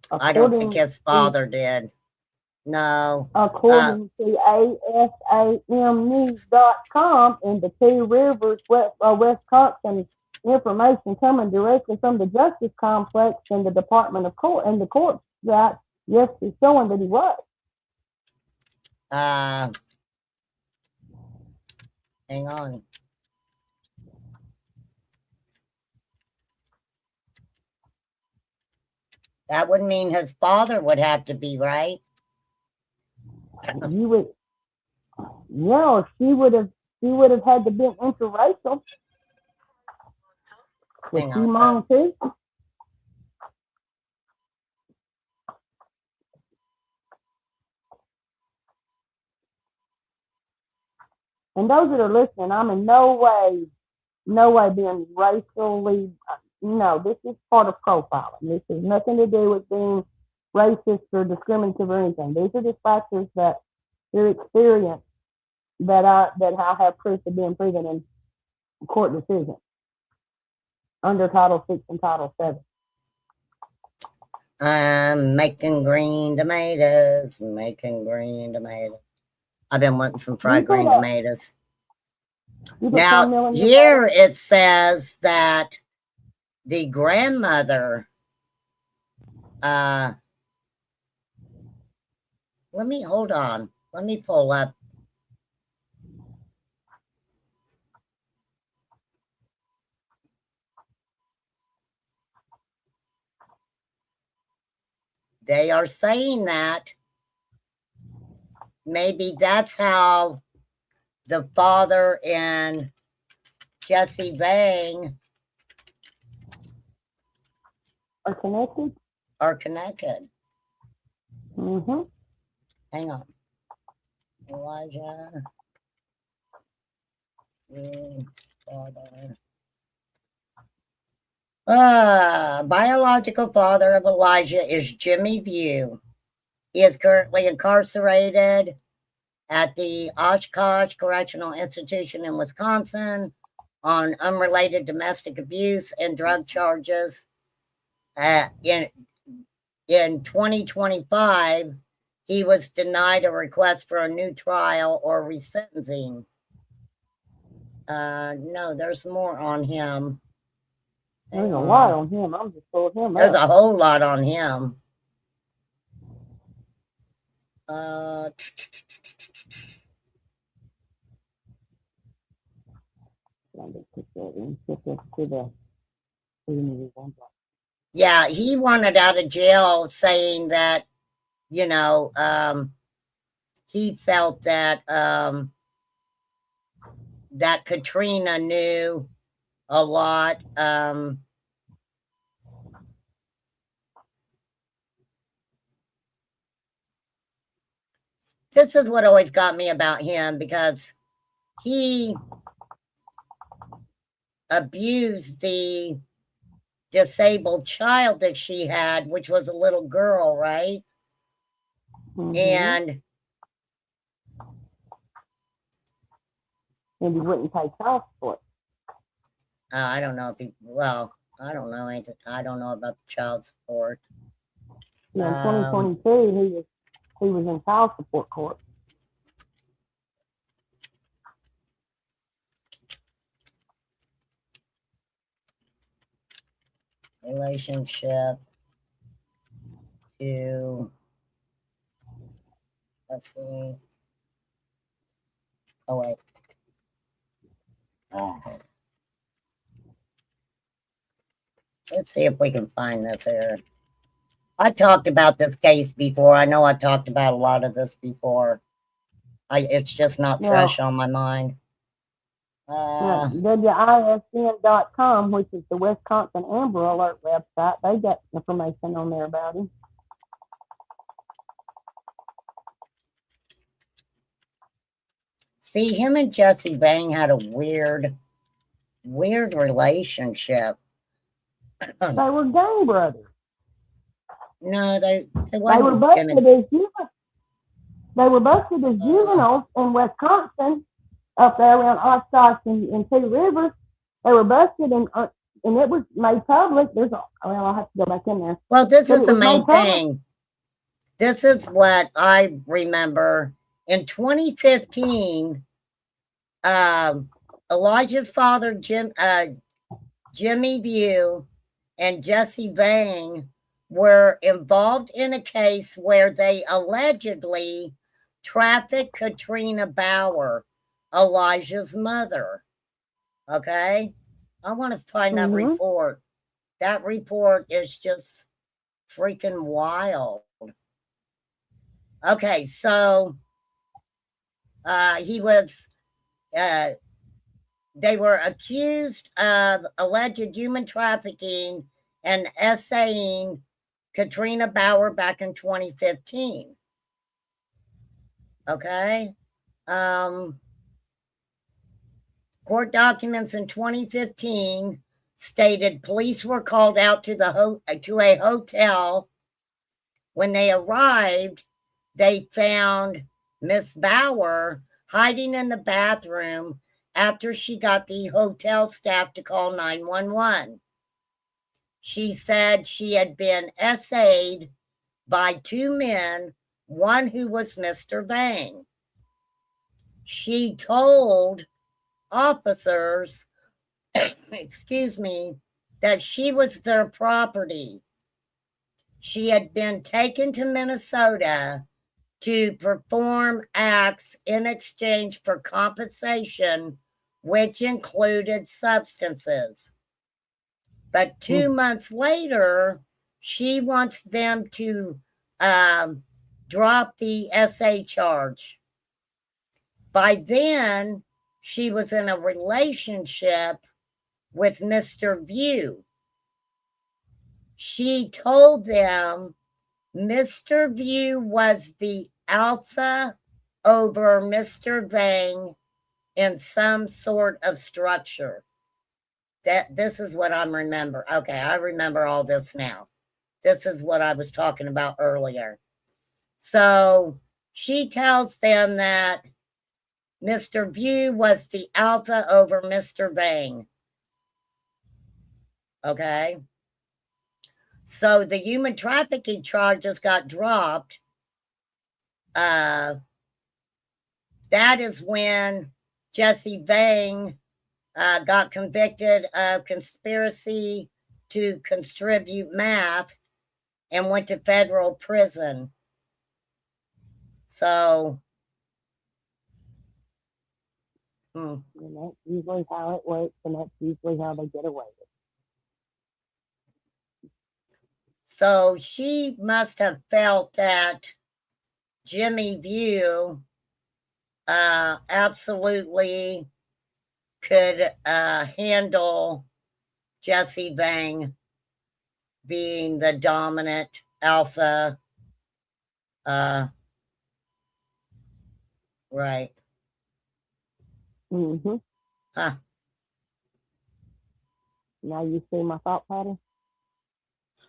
I don't think his father did. No. According to ASAMnews.com, in the Two Rivers, Wisconsin, information coming directly from the Justice Complex and the Department of Court and the court that yes, it's showing that he was. Hang on. That would mean his father would have to be, right? You would, yeah, she would have had to be interracial. Was she Hmong too? And those that are listening, I'm in no way being racially, no, this is part of profiling. This has nothing to do with being racist or discriminative or anything. These are just factors that your experience that I have proof of being proven in court decision under Title 6 and Title 7. I'm making green tomatoes. I've been wanting some fried green tomatoes. Now, here it says that the grandmother, hold on. Let me pull up. They are saying that maybe that's how the father and Jesse Vang are connected. Mm-hmm. Hang on. Elijah, father. Biological father of Elijah is Elijah Vue. He is currently incarcerated at the Oshkosh Correctional Institution in Wisconsin on unrelated domestic abuse and drug charges. In 2025, he was denied a request for a new trial or resentencing. No, there's more on him. There's a lot on him. I'm just pulling him There's up. a whole lot on him. Yeah, he wanted out of jail saying that, you know, he felt that that Katrina knew a lot. This is what always got me about him, because he abused the disabled child that she had, which was a little girl, right? And he wouldn't pay child support. I don't know if he, well, I don't know anything. I don't know about the child support. Yeah, in 2022, he was in child support court. Relationship to, let's see. Oh, wait. Let's see if we can find this here. I talked about this case before. I know I talked about a lot of this before. It's just not fresh on my mind. WISN.com, which is the Wisconsin Amber Alert website, they got information on there about him. See, him and Jesse Bang had a weird relationship. They were gang brothers. No, they were busted as juveniles in Wisconsin, up there around Oshkosh and Two Rivers. They were busted, and it was made public. I'll have to go back in there. Well, this is the main thing. This is what I remember. In 2015, Elijah's father, Jimmy Vue, and Jesse Vang were involved in a case where they allegedly trafficked Katrina Bauer, Elijah's mother. Okay? I want to find that report. That report is just freaking wild. Okay, so he was, they were accused of alleged human trafficking and essaying Katrina Bauer back in 2015. Okay. Court documents in 2015 stated police were called out to a hotel. When they arrived, they found Miss Bauer hiding in the bathroom after she got the hotel staff to call 911. She said she had been essayed by two men, one who was Mr. Vang. She told officers, excuse me, that she was their property. She had been taken to Minnesota to perform acts in exchange for compensation, which included substances. But 2 months later, she wants them to drop the SA charge. By then, she was in a relationship with Mr. Vue. She told them Mr. Vue was the alpha over Mr. Vang in some sort of structure. This is what I'm remember. Okay, I remember all this now. This is what I was talking about earlier. So she tells them that Mr. Vue was the alpha over Mr. Vang. Okay. So the human trafficking charges got dropped. That is when Jesse Vang got convicted of conspiracy to contribute meth and went to federal prison. So, And that's usually how it works, and that's usually how they get away with it. so she must have felt that Jimmy Vue absolutely could handle Jesse Vang being the dominant alpha. Right. Mm-hmm. Huh. Now you see my thought pattern?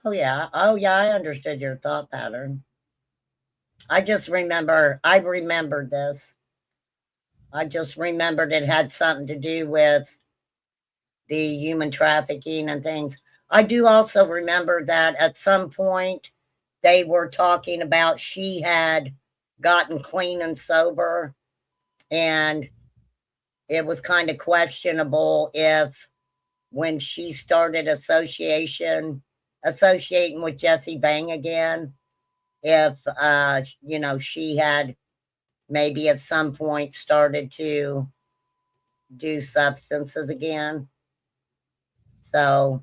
Oh, yeah. Oh, yeah, I understood your thought pattern. I remembered this. I just remembered it had something to do with the human trafficking and things. I do also remember that at some point they were talking about she had gotten clean and sober, and it was kind of questionable if when she started associating with Jesse Vang again, if she had maybe at some point started to do substances again. So,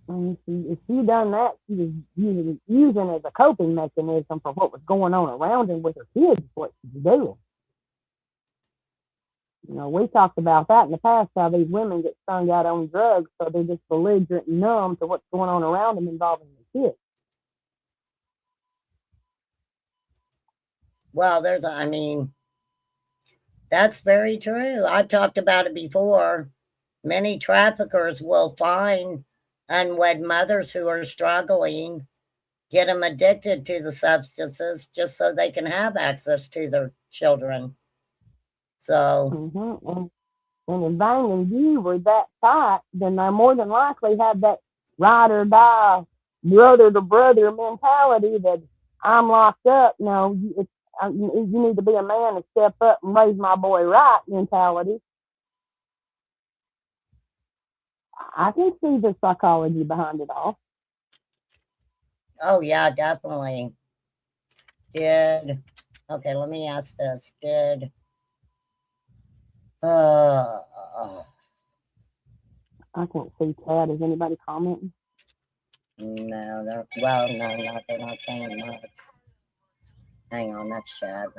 If she done that, she was using as a coping mechanism for what was going on around her with her kids, what she was doing. We talked about that in the past, how these women get strung out on drugs, so they're just belligerent and numb to what's going on around them involving their kids. well, that's very true. I've talked about it before. Many traffickers will find unwed mothers who are struggling, get them addicted to the substances just so they can have access to their children. So, And if Vang and Vue were that tight, then they more than likely have that ride or die, brother to brother mentality that I'm locked up. No, you need to be a man and step up and raise my boy right mentality. I can see the psychology behind it all. oh, yeah, definitely. Okay, let me ask this. Uh, I can't see Chad. Is anybody commenting? no, they're not saying much. Hang on, that's Chad.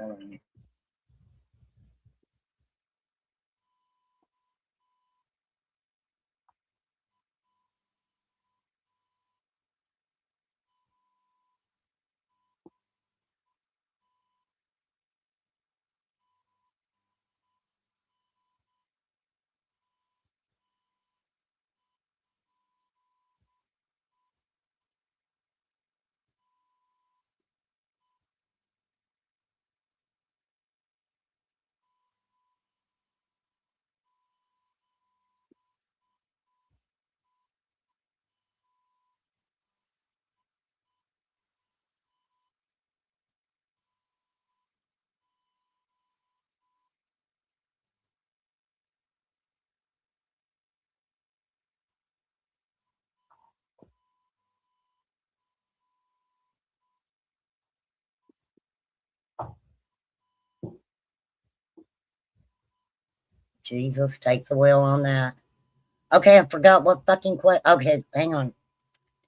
Jesus, take the wheel on that. Okay, I forgot what fucking question. Okay, hang on.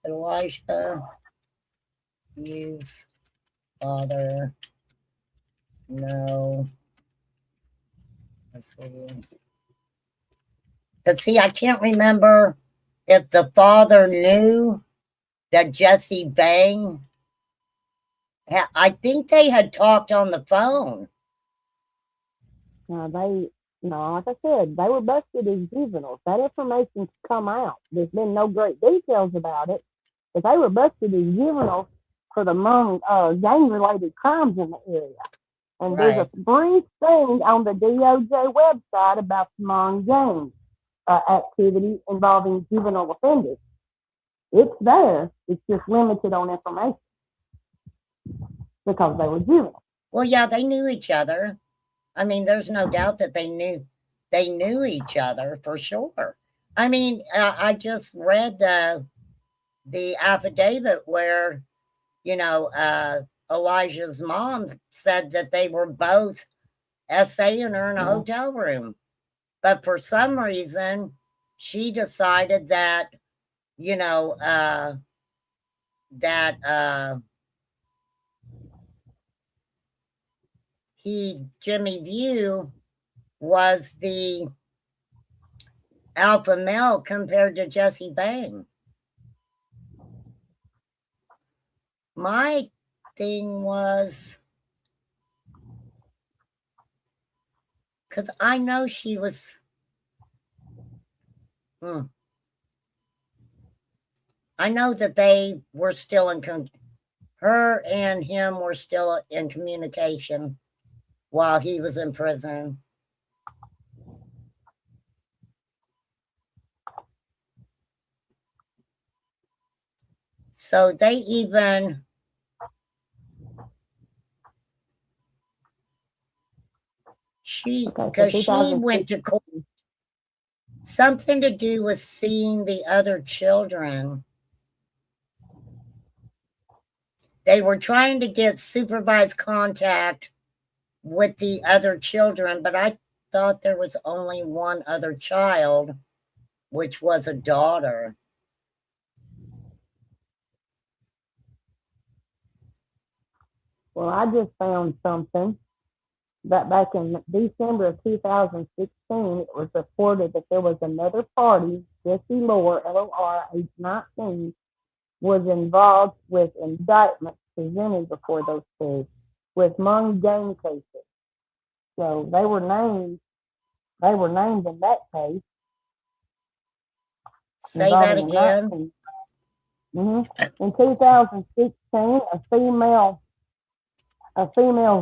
Elijah Vue's father. No. But see, I can't remember if the father knew that Jesse Vang. I think they had talked on the phone. Like I said, they were busted as juveniles. That information's come out. There's been no great details about it, but they were busted as juveniles for the gang-related crimes in the area. And Right. There's a brief thing on the DOJ website about the Hmong gang activity involving juvenile offenders. It's there. It's just limited on information because they were juveniles. Well, yeah, they knew each other. I mean, there's no doubt that they knew they knew each other for sure. I mean, I just read the affidavit where, you know, Elijah's mom said that they were both essaying her in a hotel room. But for some reason, she decided that, you know, that Jimmy Vue, was the alpha male compared to Jesse Bang. My thing was, because I know she was, I know that they were still her and him were still in communication while he was in prison. So they even, because she went to court, something to do with seeing the other children. They were trying to get supervised contact with the other children, but I thought there was only one other child, which was a daughter. Well, I just found something that back in December of 2016, it was reported that there was another party, Jesse Lohr, LOR, age 19, was involved with indictments presented before those two with Mung gang cases. So they were named in that case. Say that again. In 2016, a female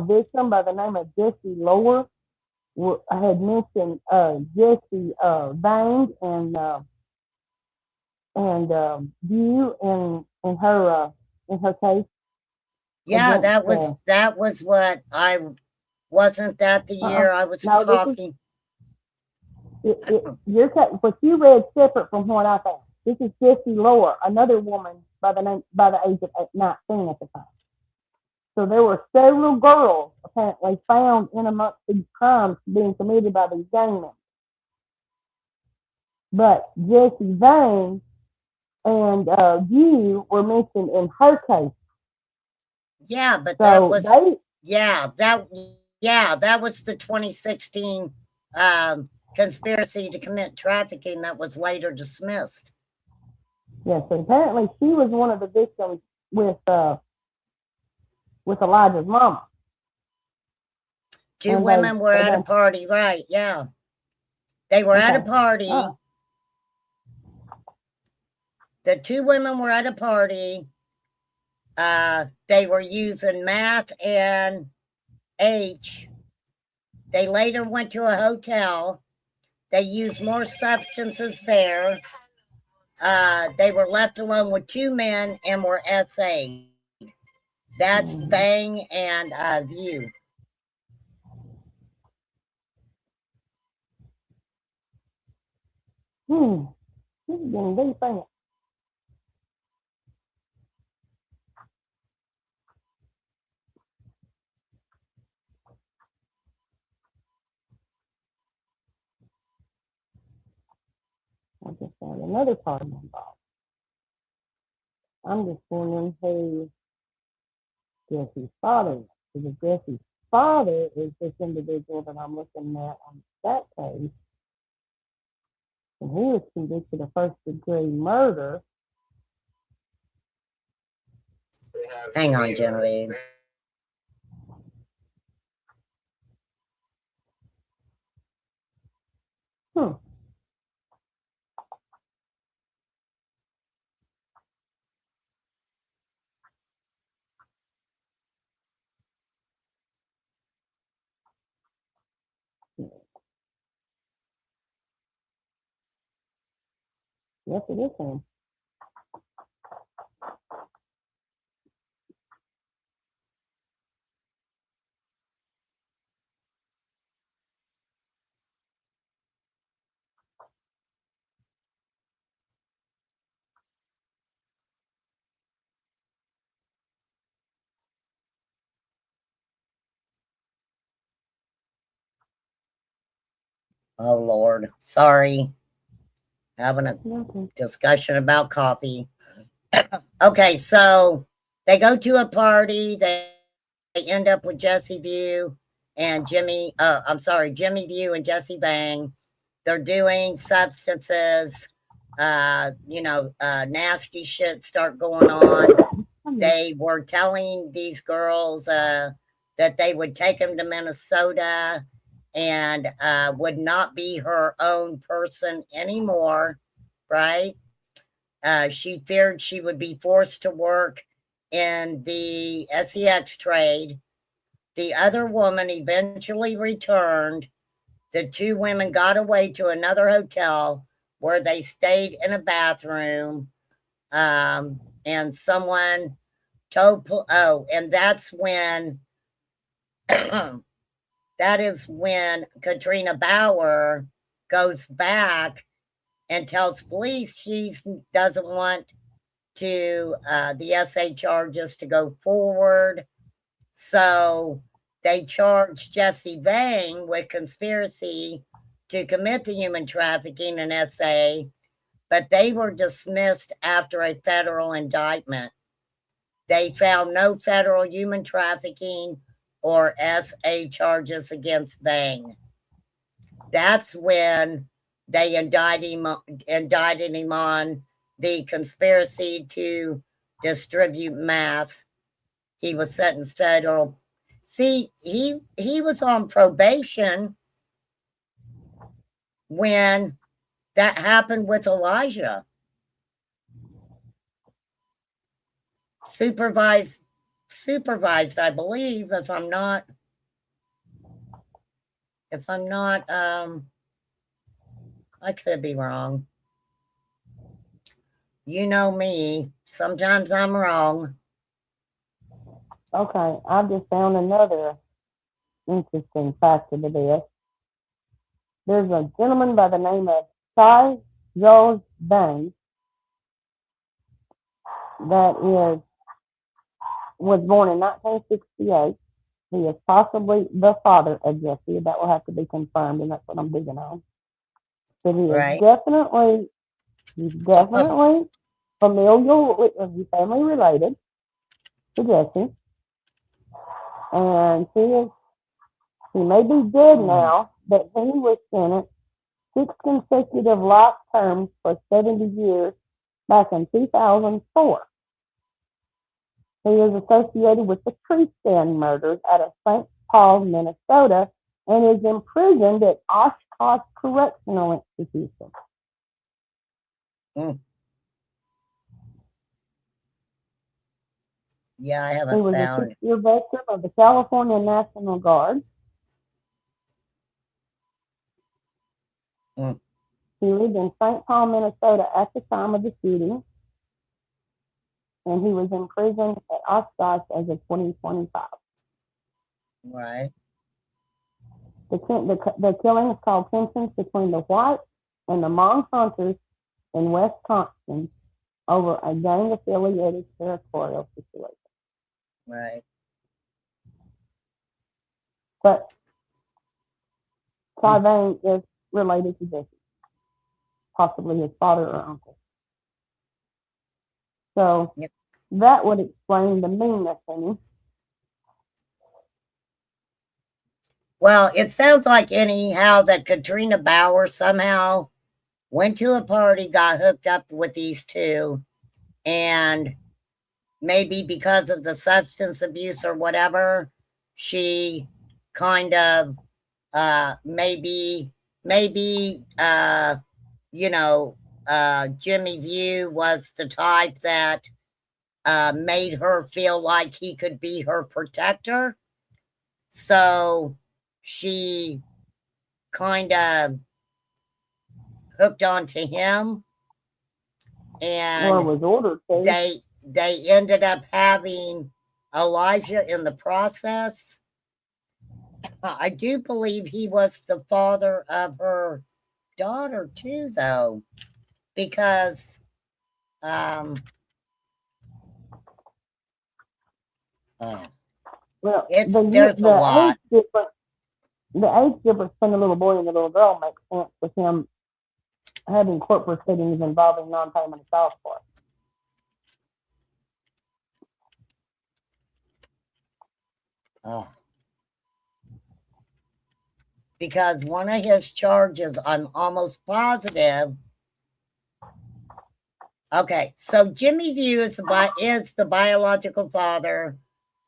victim by the name of Jesse Lohr had mentioned Jesse Vang and Vue in her case. Yeah, against, that was what I wasn't that the year I was talking. What you read separate from what I found. This is Jesse Lohr, another woman by the age of 19 at the time. So there were several girls apparently found in amongst these crimes being committed by these gang members. But Jesse Vang and Vue were mentioned in her case. Yeah, but so that was that was the 2016 conspiracy to commit trafficking that was later dismissed. Yes, and apparently she was one of the victims with Elijah's mama. Two women were at a party, right? Yeah, they were at a party. The two women were at a party. They were using meth and H. They later went to a hotel. They used more substances there. They were left alone with two men and were SA'd. That's Bang and Vue. This is getting deep, ain't it? I just found another party involved. I'm just wondering who Jesse's father is. Because Jesse's father is this individual that I'm looking at on that case. And he was convicted of first-degree murder. Hang on, Genevieve. Yes, it is him. Oh, Lord. Sorry. Having a Okay. discussion about coffee. Okay, so they go to a party. They end up with Jesse Vue and Jimmy. I'm sorry, Jimmy Vue and Jesse Bang. They're doing substances. Nasty shit start going on. They were telling these girls that they would take them to Minnesota and would not be her own person anymore, right? She feared she would be forced to work in the sex trade. The other woman eventually returned. The two women got away to another hotel where they stayed in a bathroom. And someone told, and that's when, that is when Katrina Bauer goes back and tells police she doesn't want to the SA charges to go forward. So they charged Jesse Vang with conspiracy to commit the human trafficking in SA, but they were dismissed after a federal indictment. They found no federal human trafficking or SA charges against Vang. That's when they indicted him on the conspiracy to distribute meth. He was sentenced federal. See, he was on probation when that happened with Elijah. Supervised, I believe, if I'm not, I could be wrong. You know me. Sometimes I'm wrong. Okay, I just found another interesting factor to this. There's a gentleman by the name of Sai Rose Bang that was born in 1968. He is possibly the father of Jesse. That will have to be confirmed, and that's what I'm digging on. But he is Right. he's definitely familial with family related to Jesse. And he may be dead now, but he was sentenced 6 consecutive life terms for 70 years back in 2004. He is associated with the tree stand murders out of St. Paul, Minnesota, and is imprisoned at Oshkosh Correctional Institution. Yeah, I haven't He was found. a 6-year veteran of the California National Guard. He lived in St. Paul, Minnesota at the time of the shooting, and he was imprisoned at Oshkosh as of 2025. Right. The killing is called tensions between the whites and the Hmong hunters in Wisconsin over a gang-affiliated territorial situation. Right. But Sai Vang is related to Jesse, possibly his father or uncle. So that would explain the meanness in him. Well, it sounds like anyhow that Katrina Bauer somehow went to a party, got hooked up with these two, and maybe because of the substance abuse or whatever, she kind of maybe Jimmy Vue was the type that made her feel like he could be her protector. So she kind of hooked onto him, and was ordered to. they ended up having Elijah in the process. I do believe he was the father of her daughter too, though, because well, Well, there's a lot. the age difference between the little boy and the little girl makes sense with him having court proceedings involving non-payment of child support. Oh. Because one of his charges, I'm almost positive. Okay, so Jimmy Vue is the biological father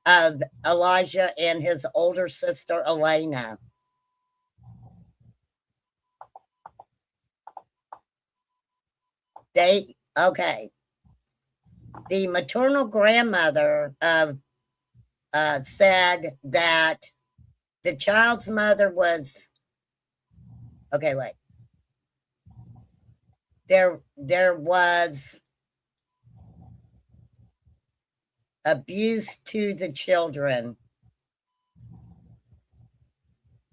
of Elijah and his older sister Elena. Okay. The maternal grandmother said that the child's mother was, okay, wait. There was abuse to the children.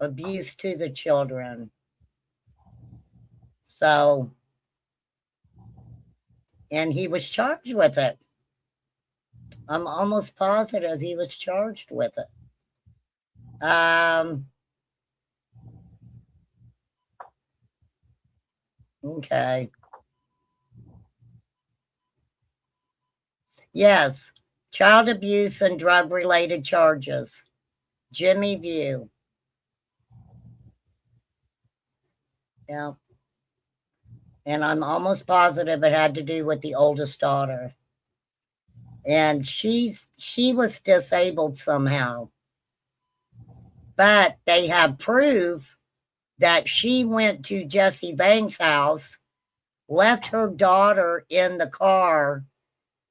Abuse to the children. So, and he was charged with it. I'm almost positive he was charged with it. Okay. Yes, child abuse and drug-related charges. Jimmy Vue. Yeah. And I'm almost positive it had to do with the oldest daughter. And she was disabled somehow. But they have proof that she went to Jesse Bang's house, left her daughter in the car.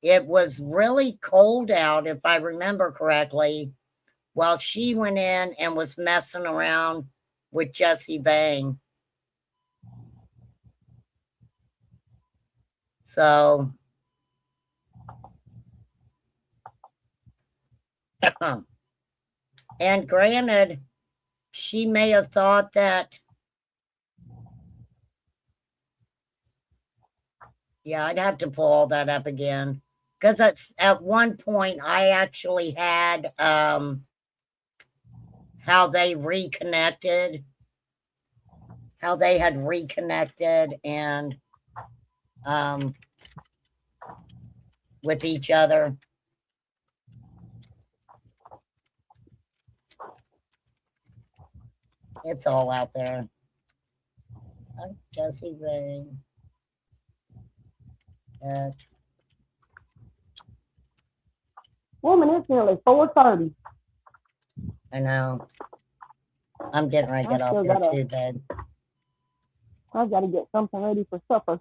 It was really cold out, if I remember correctly, while she went in and was messing around with Jesse Bang. So, and granted, she may have thought that, yeah, I'd have to pull all that up again. Because at one point I actually had how they had reconnected and with each other. It's all out there. Jesse Bang. Woman, it's nearly 4:30. I know. I'm getting ready to get off here too, babe. I've got to get something ready for supper.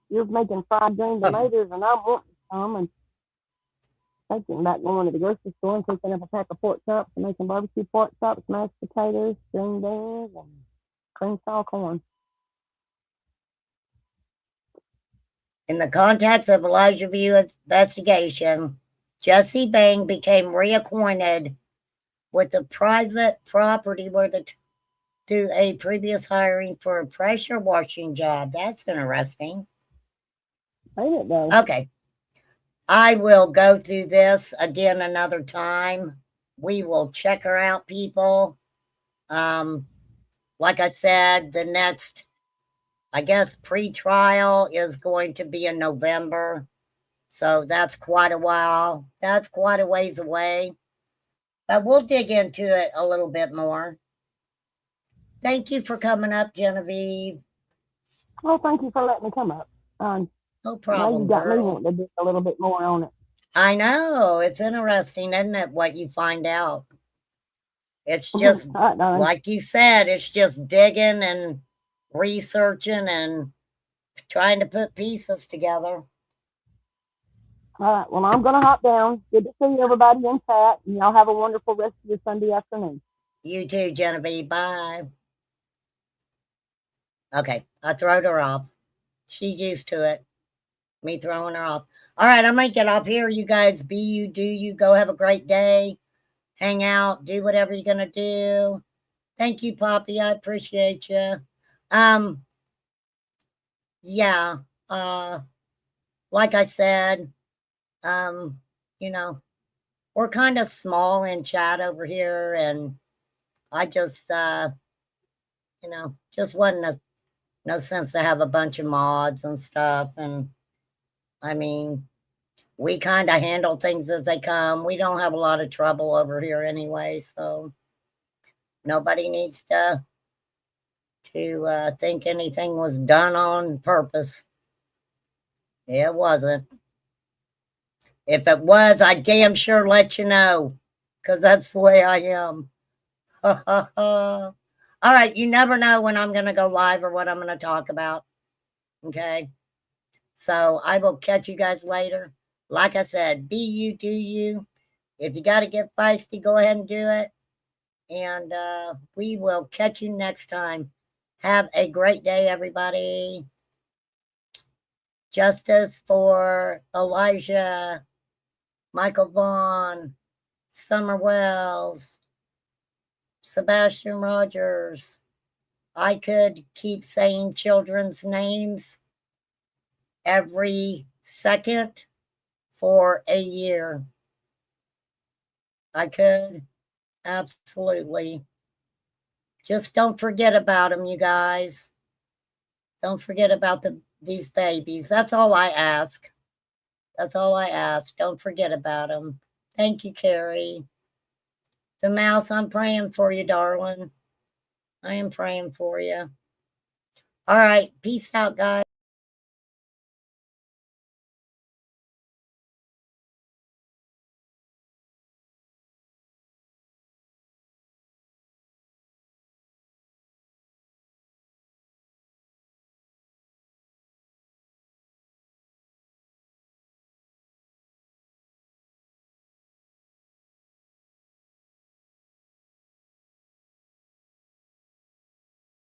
You're making fried green tomatoes, and I'm wanting some, and thinking about going to the grocery store and picking up a pack of pork chops and making barbecue pork chops, mashed potatoes, green beans, and cream style corn. In the context of Elijah Vue investigation, Jesse Bang became reacquainted with the private property where to a previous hiring for a pressure washing job. That's interesting. Ain't it though? Okay. I will go through this again another time. We will check her out, people. Like I said, the next, I guess, pre-trial is going to be in November. So that's quite a while. That's quite a ways away. But we'll dig into it a little bit more. Thank you for coming up, Genevieve. Well, thank you for letting me come up. No problem. Now you got me wanting to do a little bit more on it. I know. It's interesting, isn't it, what you find out? It's just, like you said, it's just digging and researching and trying to put pieces together. All right. Well, I'm going to hop down. Good to see everybody in chat. And y'all have a wonderful rest of your Sunday afternoon. You too, Genevieve. Bye. Okay. I throwed her off. She's used to it. Me throwing her off. All right. I might get off here. You guys be you, do you. Go have a great day. Hang out. Do whatever you're going to do. Thank you, Poppy. I appreciate you. Yeah. Like I said, you know, we're kind of small in chat over here, and I just, you know, just wasn't no sense to have a bunch of mods and stuff. And I mean, we kind of handle things as they come. We don't have a lot of trouble over here anyway, so nobody needs to think anything was done on purpose. It wasn't. If it was, I'd damn sure let you know, because that's the way I am. All right, you never know when I'm going to go live or what I'm going to talk about. Okay, so I will catch you guys later. Like I said, be you, do you. If you got to get feisty, go ahead and do it. And we will catch you next time. Have a great day, everybody. Justice for Elijah, Michael Vaughn, Summer Wells, Sebastian Rogers. I could keep saying children's names every second for a year. I could. Absolutely. Just don't forget about them, you guys. Don't forget about these babies. That's all I ask. That's all I ask. Don't forget about them. Thank you, Carrie. The mouse, I'm praying for you, darling. I am praying for you. All right. Peace out, guys.